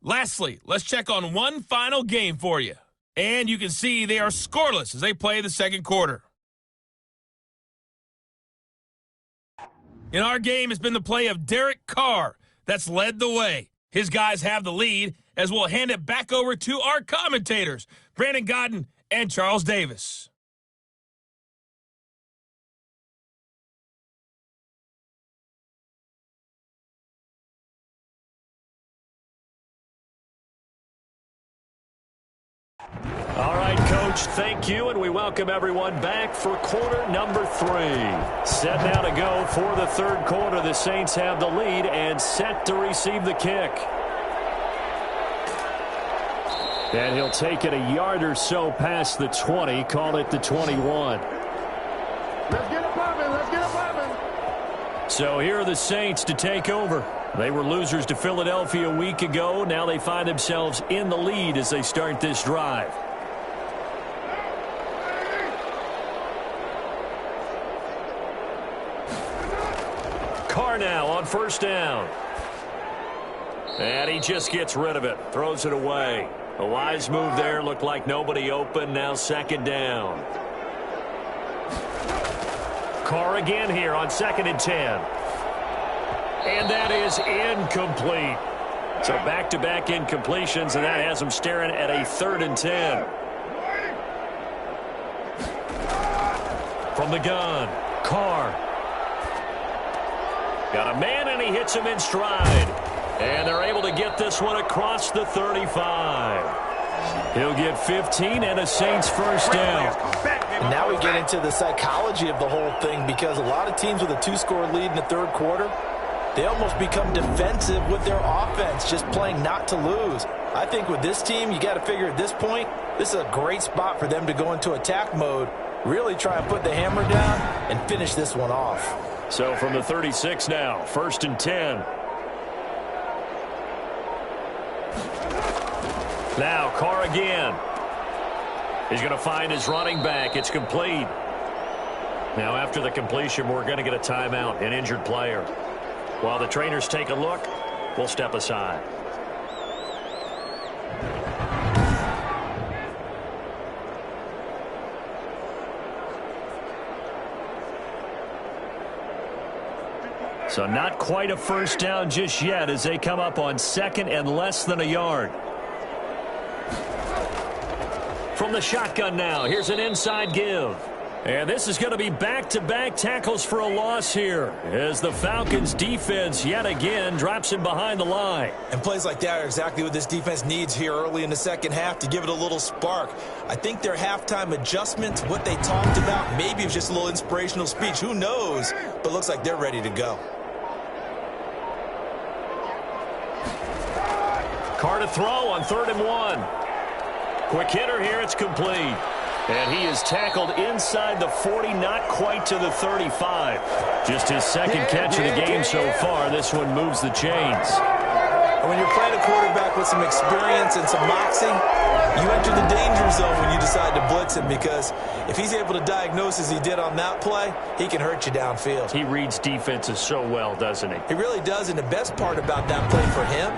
F: Lastly, let's check on one final game for you. And you can see they are scoreless as they play the 2nd quarter. In our game, it's been the play of Derek Carr that's led the way. His guys have the lead as we'll hand it back over to our commentators, Brandon Godden and Charles Davis.
B: All right, Coach, thank you, and we welcome everyone back for quarter number 3. Set now to go for the 3rd quarter. The Saints have the lead and set to receive the kick. And he'll take it a yard or so past the 20, call it the 21.
E: Let's get it popping. Let's get it popping.
B: So here are the Saints to take over. They were losers to Philadelphia a week ago. Now they find themselves in the lead as they start this drive. Carr now on 1st down. And he just gets rid of it. Throws it away. A wise move there. Looked like nobody open. Now second down. Carr again here on 2nd and 10. And that is incomplete. So back-to-back incompletions, and that has them staring at a 3rd and 10. From the gun, Carr. Got a man, and he hits him in stride. And they're able to get this one across the 35. He'll get 15 and a Saints first down.
D: And now we get into the psychology of the whole thing, because a lot of teams with a 2-score lead in the 3rd quarter, they almost become defensive with their offense, just playing not to lose. I think with this team, you got to figure at this point, this is a great spot for them to go into attack mode, really try and put the hammer down and finish this one off.
B: So from the 36 now, 1st and 10. Now Carr again. He's going to find his running back. It's complete. Now after the completion, we're going to get a timeout, an injured player. While the trainers take a look, we'll step aside. So not quite a first down just yet as they come up on 2nd and less than a yard. From the shotgun now, here's an inside give. And this is going to be back-to-back tackles for a loss here as the Falcons defense yet again drops him behind the line.
C: And plays like that are exactly what this defense needs here early in the second half to give it a little spark. I think their halftime adjustments, what they talked about, maybe it was just a little inspirational speech. Who knows? But looks like they're ready to go.
B: Carr to throw on 3rd and 1. Quick hitter here, it's complete. And he is tackled inside the 40, not quite to the 35. Just his second catch of the game so far. This one moves the chains.
C: And when you're playing a quarterback with some experience and some moxie, you enter the danger zone when you decide to blitz him, because if he's able to diagnose as he did on that play, he can hurt you downfield.
B: He reads defenses so well, doesn't he?
C: He really does, and the best part about that play for him,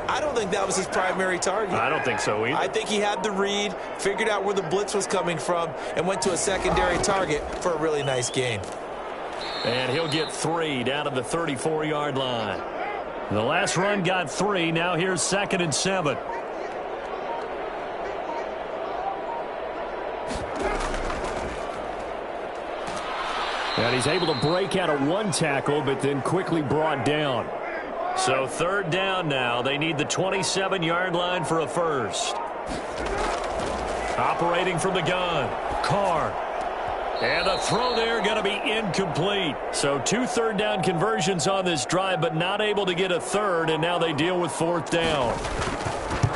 C: I don't think that was his primary target.
B: I don't think so either.
C: I think he had the read, figured out where the blitz was coming from, and went to a secondary target for a really nice gain.
B: And he'll get 3 down to the 34-yard line. The last run got 3. Now here's 2nd and 7. And he's able to break out of 1 tackle, but then quickly brought down. So 3rd down now. They need the 27-yard line for a first. Operating from the gun, Carr. And a throw there going to be incomplete. So 2 3rd down conversions on this drive, but not able to get a 3rd, and now they deal with 4th down.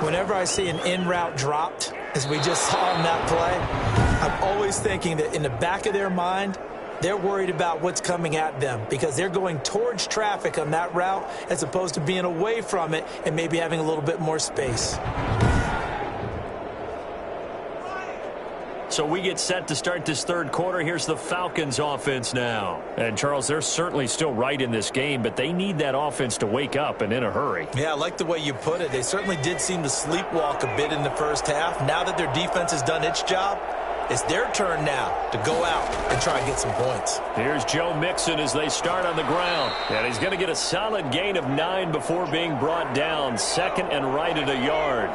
C: Whenever I see an in-route dropped, as we just saw in that play, I'm always thinking that in the back of their mind, they're worried about what's coming at them because they're going towards traffic on that route as opposed to being away from it and maybe having a little bit more space.
B: So we get set to start this 3rd quarter. Here's the Falcons offense now. And, Charles, they're certainly still right in this game, but they need that offense to wake up and in a hurry.
C: Yeah, I like the way you put it. They certainly did seem to sleepwalk a bit in the first half. Now that their defense has done its job, it's their turn now to go out and try and get some points.
B: Here's Joe Mixon as they start on the ground. And he's going to get a solid gain of 9 before being brought down. 2nd and right at a yard.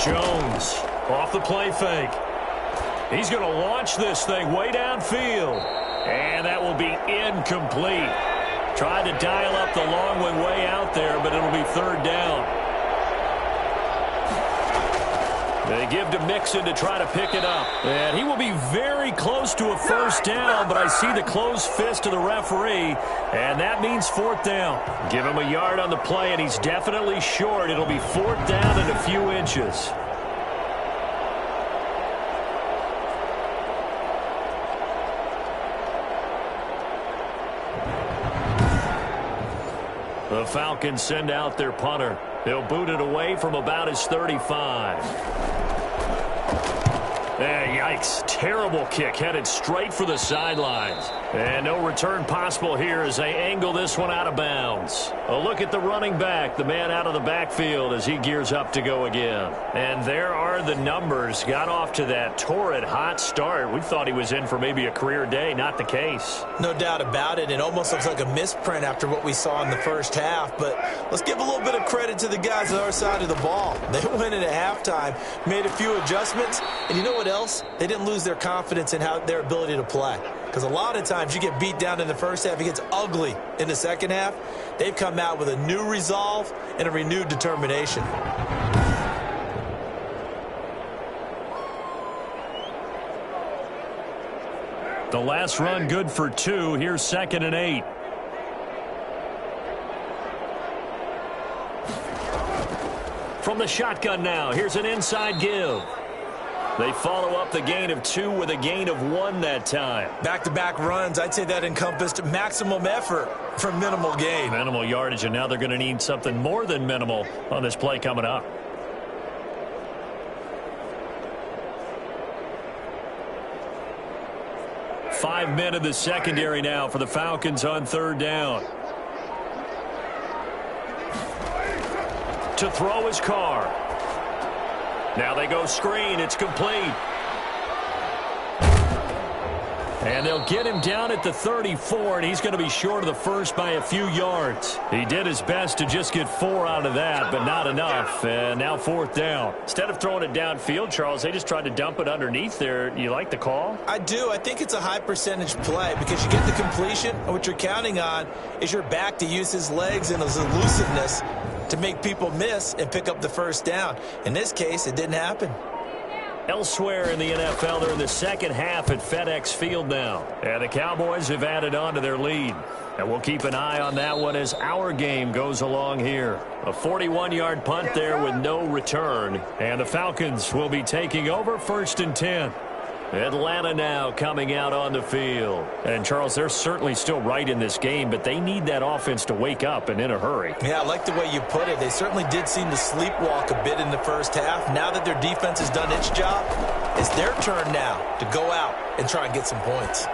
B: Jones off the play fake. He's going to launch this thing way downfield. And that will be incomplete. Tried to dial up the long one way out there, but it'll be 3rd down. They give to Mixon to try to pick it up. And he will be very close to a first down, but I see the closed fist of the referee, and that means 4th down. Give him a yard on the play, and he's definitely short. It'll be 4th down and a few inches. The Falcons send out their punter. They'll boot it away from about his 35. Yikes. Terrible kick headed straight for the sidelines. And no return possible here as they angle this one out of bounds. A look at the running back, the man out of the backfield as he gears up to go again. And there are the numbers. Got off to that torrid hot start. We thought he was in for maybe a career day. Not the case.
C: No doubt about it. It almost looks like a misprint after what we saw in the first half. But let's give a little bit of credit to the guys on our side of the ball. They went in at halftime, made a few adjustments, and you know what else? They didn't lose their confidence in their ability to play. Because a lot of times you get beat down in the first half, it gets ugly in the second half. They've come out with a new resolve and a renewed determination.
B: The last run good for 2. Here's 2nd and 8. From the shotgun now, here's an inside give. They follow up the gain of 2 with a gain of 1 that time.
C: Back-to-back runs, I'd say that encompassed maximum effort for minimal gain.
B: Minimal yardage, and now they're going to need something more than minimal on this play coming up. Five men in the secondary now for the Falcons on 3rd down. To throw his Carr. Now they go screen. It's complete. And they'll get him down at the 34, and he's going to be short of the first by a few yards. He did his best to just get 4 out of that, but not enough. And now 4th down. Instead of throwing it downfield, Charles, they just tried to dump it underneath there. You like the call?
C: I do. I think it's a high percentage play because you get the completion, and what you're counting on is your back to use his legs and his elusiveness to make people miss and pick up the first down. In this case, it didn't happen.
B: Elsewhere in the NFL, they're in the second half at FedEx Field now. And the Cowboys have added on to their lead. And we'll keep an eye on that one as our game goes along here. A 41-yard punt there with no return. And the Falcons will be taking over 1st and 10. Atlanta now coming out on the field. And, Charles, they're certainly still right in this game, but they need that offense to wake up and in a hurry.
C: Yeah, I like the way you put it. They certainly did seem to sleepwalk a bit in the first half. Now that their defense has done its job, it's their turn now to go out and try and get some points.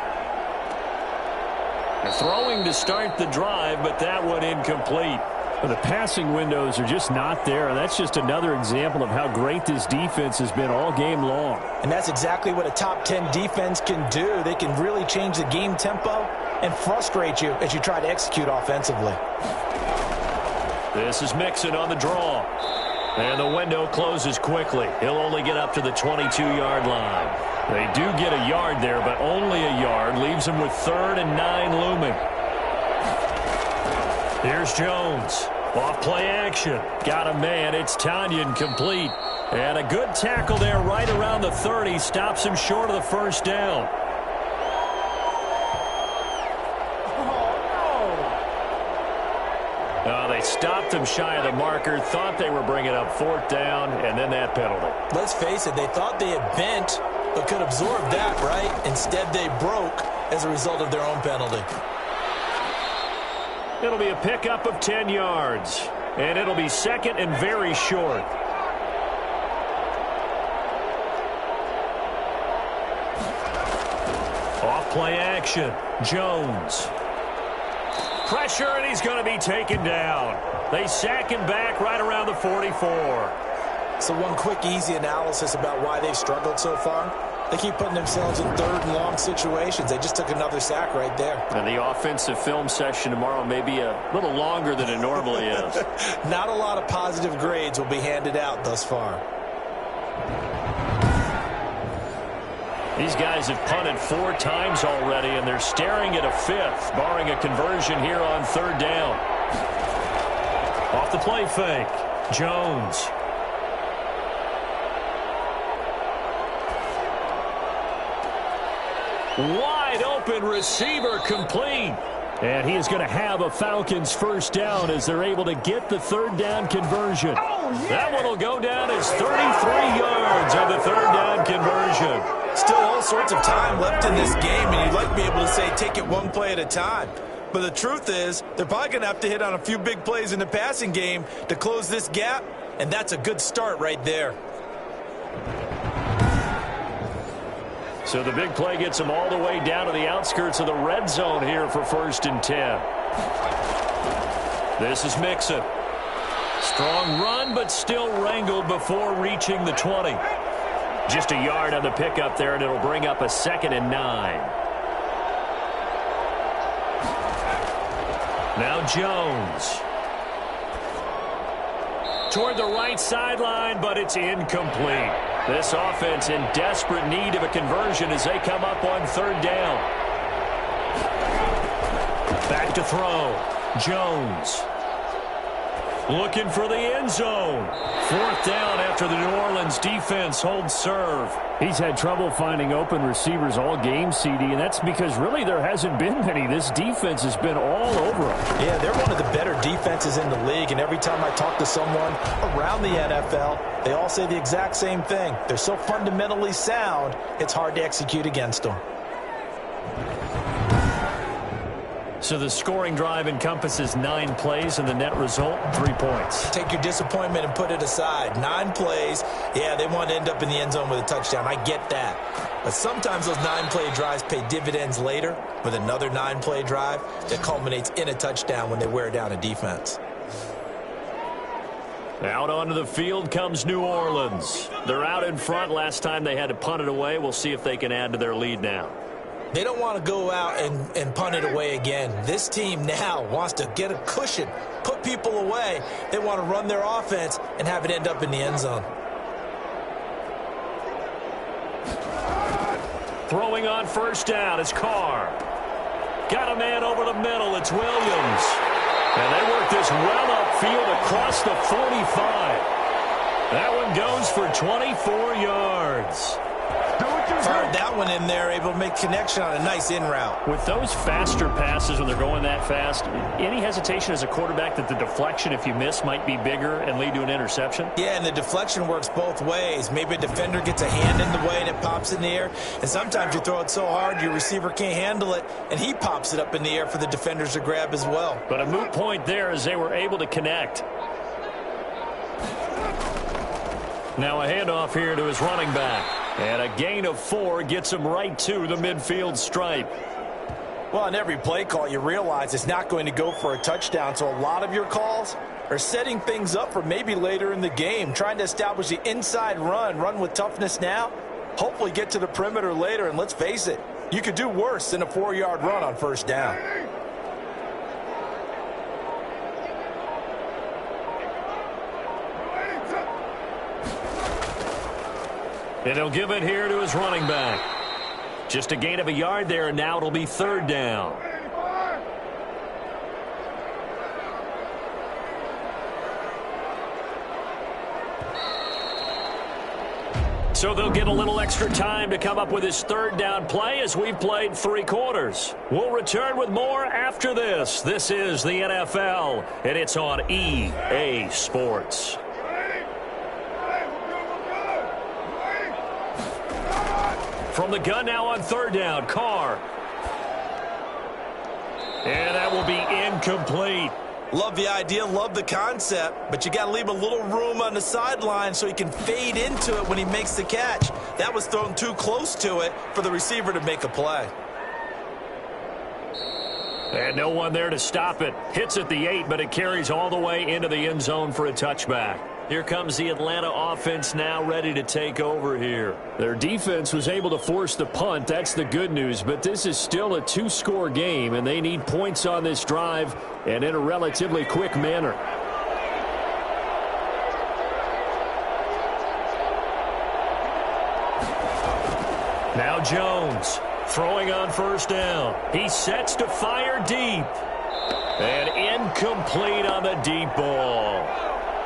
B: Throwing to start the drive, but that one incomplete. The passing windows are just not there, and that's just another example of how great this defense has been all game long.
C: And that's exactly what a top 10 defense can do. They can really change the game tempo and frustrate you as you try to execute offensively.
B: This is Mixon on the draw. And the window closes quickly. He'll only get up to the 22-yard line. They do get a yard there, but only a yard. Leaves them with 3rd and 9 looming. Here's Jones. Off play action. Got a man. It's Tanyan complete. And a good tackle there right around the 30. Stops him short of the first down. They stopped him shy of the marker. Thought they were bringing up 4th down. And then that penalty.
C: Let's face it. They thought they had bent but could absorb that, right? Instead, they broke as a result of their own penalty.
B: It'll be a pickup of 10 yards. And it'll be 2nd and very short. Off play action. Jones. Pressure, and he's going to be taken down. They sack him back right around the 44.
C: So one quick, easy analysis about why they've struggled so far. They keep putting themselves in 3rd and long situations. They just took another sack right there.
B: And the offensive film session tomorrow may be a little longer than it normally is.
C: Not a lot of positive grades will be handed out thus far.
B: These guys have punted 4 times already, and they're staring at a 5th, barring a conversion here on 3rd down. Off the play fake, Jones. Wide open receiver complete. And he is going to have a Falcons 1st down as they're able to get the 3rd down conversion. Oh, yeah. That one will go down as 33 yards on the 3rd down conversion.
C: Still all sorts of time left in this game, and you'd like to be able to say take it one play at a time. But the truth is, they're probably going to have to hit on a few big plays in the passing game to close this gap, and that's a good start right there.
B: So the big play gets them all the way down to the outskirts of the red zone here for 1st and 10. This is Mixon. Strong run, but still wrangled before reaching the 20. Just a yard on the pickup there, and it'll bring up a 2nd and 9. Now Jones. Toward the right sideline, but it's incomplete. This offense in desperate need of a conversion as they come up on 3rd down. Back to throw. Jones. Looking for the end zone. 4th down after the New Orleans defense holds serve.
G: He's had trouble finding open receivers all game, CD, and that's because really there hasn't been many. This defense has been all over him.
D: Yeah, they're one of the better defenses in the league, and every time I talk to someone around the NFL, they all say the exact same thing. They're so fundamentally sound, it's hard to execute against them.
B: So the scoring drive encompasses 9 plays, and the net result, 3 points.
C: Take your disappointment and put it aside. 9 plays, yeah, they want to end up in the end zone with a touchdown. I get that. But sometimes those 9-play drives pay dividends later with another 9-play drive that culminates in a touchdown when they wear down a defense.
B: Out onto the field comes New Orleans. They're out in front. Last time they had to punt it away. We'll see if they can add to their lead now.
C: They don't want to go out and punt it away again. This team now wants to get a cushion, put people away. They want to run their offense and have it end up in the end zone.
B: Throwing on 1st down is Carr. Got a man over the middle. It's Williams. And they work this well upfield across the 45. That one goes for 24 yards.
C: Fired that one in there, able to make connection on a nice in route.
B: With those faster passes when they're going that fast, any hesitation as a quarterback that the deflection, if you miss, might be bigger and lead to an interception?
C: Yeah, and the deflection works both ways. Maybe a defender gets a hand in the way and it pops in the air. And sometimes you throw it so hard your receiver can't handle it, and he pops it up in the air for the defenders to grab as well.
B: But a moot point there as they were able to connect. Now a handoff here to his running back. And a gain of 4 gets him right to the midfield stripe.
D: Well, on every play call, you realize it's not going to go for a touchdown. So a lot of your calls are setting things up for maybe later in the game, trying to establish the inside run with toughness now, hopefully get to the perimeter later. And let's face it, you could do worse than a 4-yard run on 1st down.
B: And he'll give it here to his running back. Just a gain of a yard there, and now it'll be 3rd down. So they'll get a little extra time to come up with his 3rd down play as we've played 3 quarters. We'll return with more after this. This is the NFL, and it's on EA Sports. From the gun now on 3rd down, Carr. And that will be incomplete.
C: Love the idea, love the concept, but you got to leave a little room on the sideline so he can fade into it when he makes the catch. That was thrown too close to it for the receiver to make a play.
B: And no one there to stop it. Hits at the 8, but it carries all the way into the end zone for a touchback. Here comes the Atlanta offense now ready to take over here.
G: Their defense was able to force the punt. That's the good news. But this is still a 2-score game, and they need points on this drive and in a relatively quick manner.
B: Now Jones throwing on 1st down. He sets to fire deep. And incomplete on the deep ball.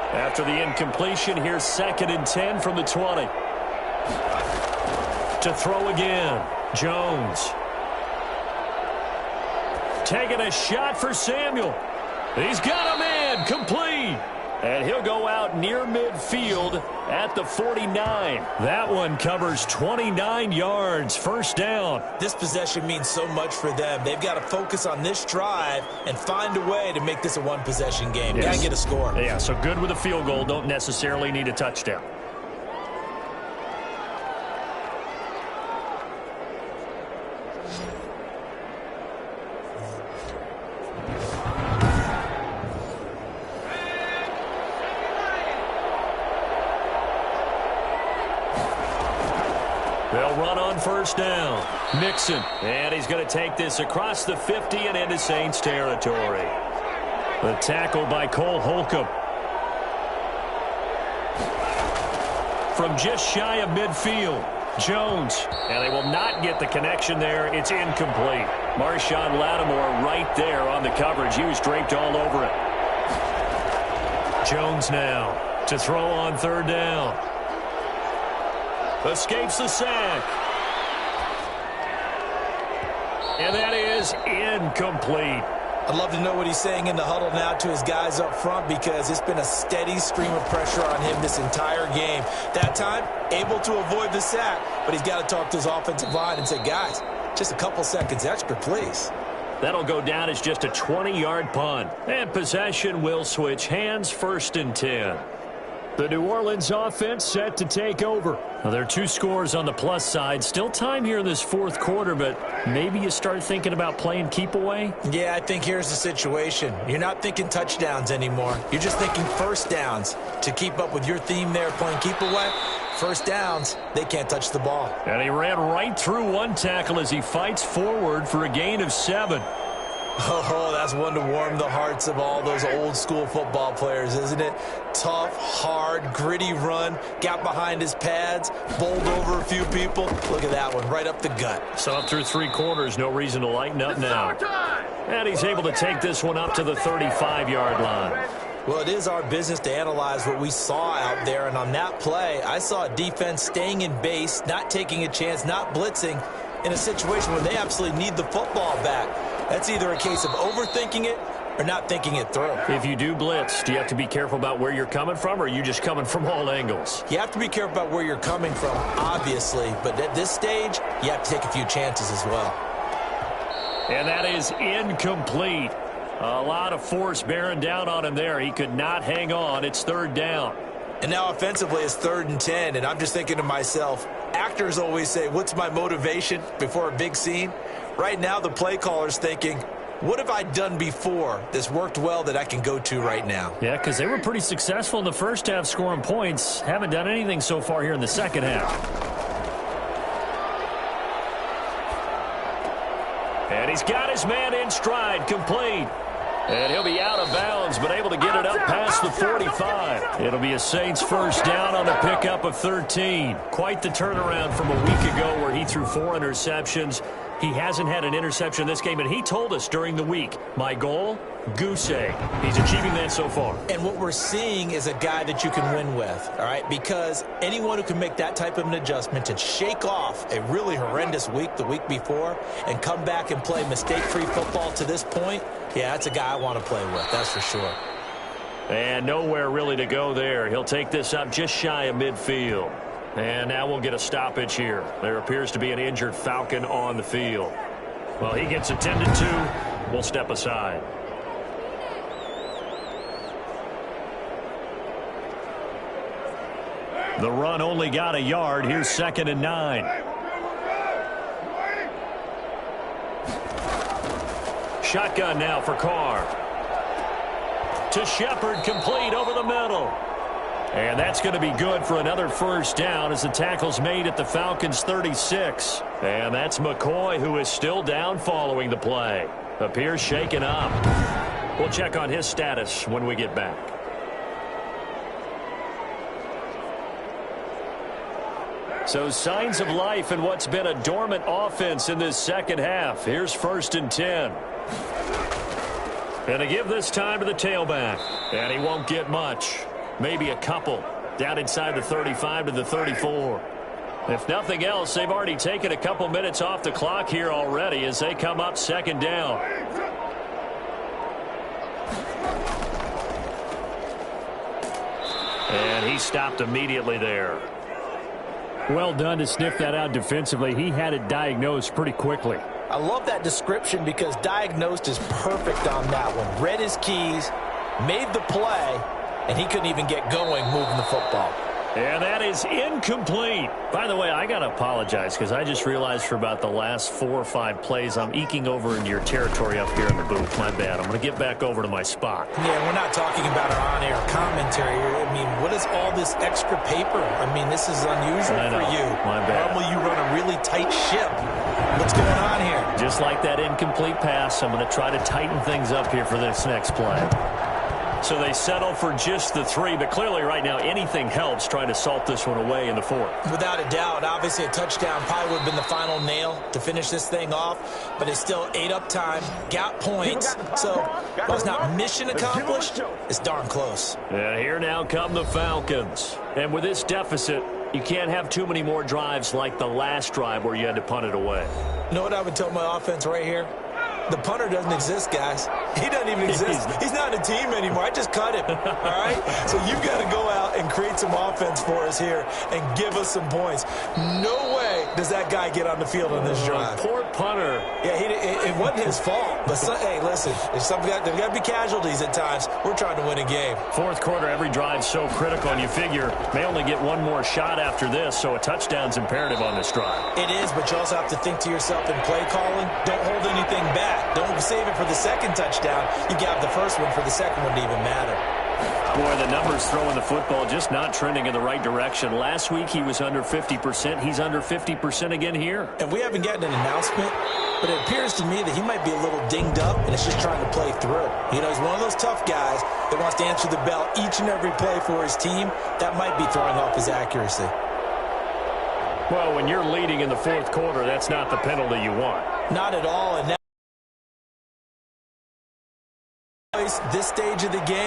B: After the incompletion, here's 2nd and 10 from the 20. To throw again, Jones. Taking a shot for Samuel. He's got a man, complete. And he'll go out near midfield at the 49. That one covers 29 yards, 1st down.
C: This possession means so much for them. They've got to focus on this drive and find a way to make this a 1-possession game.
B: Yes.
C: Got to get a score.
B: Yeah, so good with a field goal. Don't necessarily need a touchdown. They'll run on first down. Mixon. And he's going to take this across the 50 and into Saints territory. The tackle by Cole Holcomb. From just shy of midfield, Jones. And they will not get the connection there. It's incomplete. Marshawn Lattimore right there on the coverage. He was draped all over it. Jones now to throw on third down. Escapes the sack. And that is incomplete.
C: I'd love to know what he's saying in the huddle now to his guys up front, because it's been a steady stream of pressure on him this entire game. That time, able to avoid the sack, but he's got to talk to his offensive line and say, guys, just a couple seconds extra, please.
B: That'll go down as just a 20-yard punt. And possession will switch hands, 1st and 10. The New Orleans offense set to take over. Now, there are 2 scores on the plus side. Still time here in this 4th quarter, but maybe you start thinking about playing keep away?
C: Yeah, I think here's the situation. You're not thinking touchdowns anymore. You're just thinking first downs. To keep up with your theme there, playing keep away, first downs, they can't touch the ball.
B: And he ran right through one tackle as he fights forward for a gain of 7.
C: Oh, that's one to warm the hearts of all those old-school football players, isn't it? Tough, hard, gritty run, got behind his pads, bowled over a few people. Look at that one, right up the gut.
B: So up through 3 quarters, no reason to lighten up now. And he's able to take this one up to the 35-yard line.
C: Well, it is our business to analyze what we saw out there, and on that play, I saw a defense staying in base, not taking a chance, not blitzing, in a situation where they absolutely need the football back. That's either a case of overthinking it or not thinking it through.
B: If you do blitz, do you have to be careful about where you're coming from, or are you just coming from all angles?
C: You have to be careful about where you're coming from, obviously, but at this stage, you have to take a few chances as well.
B: And that is incomplete. A lot of force bearing down on him there. He could not hang on. It's 3rd down.
C: And now offensively it's 3rd and 10, and I'm just thinking to myself, actors always say, what's my motivation before a big scene? Right now the play caller's thinking, what have I done before that's worked well that I can go to right now?
B: Yeah, because they were pretty successful in the first half scoring points. Haven't done anything so far here in the second half. And he's got his man in stride, complete. And he'll be out of bounds, but able to get it up past the 45. It'll be a Saints first down on the pickup of 13. Quite the turnaround from a week ago where he threw 4 interceptions. He hasn't had an interception this game, and he told us during the week, my goal, goose egg. He's achieving that so far.
C: And what we're seeing is a guy that you can win with, all right? Because anyone who can make that type of an adjustment to shake off a really horrendous week the week before and come back and play mistake-free football to this point, yeah, that's a guy I want to play with, that's for sure.
B: And nowhere really to go there. He'll take this up just shy of midfield. And now we'll get a stoppage here. There appears to be an injured Falcon on the field. Well, he gets attended to. We'll step aside. The run only got a yard. Here's 2nd and 9. Shotgun now for Carr. To Shepard, complete over the middle. And that's going to be good for another first down as the tackle's made at the Falcons' 36. And that's McCoy, who is still down following the play. Appears shaken up. We'll check on his status when we get back. So signs of life in what's been a dormant offense in this second half. Here's 1st and 10. And to give this time to the tailback. And he won't get much. Maybe a couple. Down inside the 35 to the 34. If nothing else, they've already taken a couple minutes off the clock here already as they come up 2nd down. And he stopped immediately there. Well done to sniff that out defensively. He had it diagnosed pretty quickly.
C: I love that description because diagnosed is perfect on that one. Read his keys, made the play, and he couldn't even get going moving the football.
B: And that is incomplete. By the way, I got to apologize because I just realized for about the last 4 or 5 plays, I'm eking over into your territory up here in the booth. My bad. I'm going to get back over to my spot.
C: Yeah, we're not talking about our on-air commentary. I mean, what is all this extra paper? I mean, this is unusual for you.
B: My bad.
C: Normally you run a really tight ship. What's going on here?
B: Just like that incomplete pass, I'm going to try to tighten things up here for this next play. So they settle for just the 3, but clearly right now anything helps trying to salt this one away in the 4th.
C: Without a doubt, obviously a touchdown probably would have been the final nail to finish this thing off, but it's still ate up time, got points, so while it's not mission accomplished, it's darn close.
B: And here now come the Falcons. And with this deficit, you can't have too many more drives like the last drive where you had to punt it away.
C: You know what I would tell my offense right here? The punter doesn't exist, guys. He doesn't even exist. He's not a team anymore. I just cut him, all right? So you've got to go out and create some offense for us here and give us some points. No way does that guy get on the field on this drive.
B: Poor punter.
C: Yeah, it wasn't his fault. But, hey, listen, there's got to be casualties at times. We're trying to win a game.
B: 4th quarter, every drive's so critical, and you figure may only get one more shot after this, so a touchdown's imperative on this drive.
C: It is, but you also have to think to yourself in play calling, don't hold anything back. Don't save it for the second touchdown. You got the first one for the second one to even matter.
B: Boy, the numbers throwing the football just not trending in the right direction. Last week he was under 50%. He's under 50% again here.
C: And we haven't gotten an announcement, but it appears to me that he might be a little dinged up and it's just trying to play through. You know, he's one of those tough guys that wants to answer the bell each and every play for his team. That might be throwing off his accuracy.
B: Well, when you're leading in the 4th quarter, that's not the penalty you want.
C: Not at all. And this stage of the game.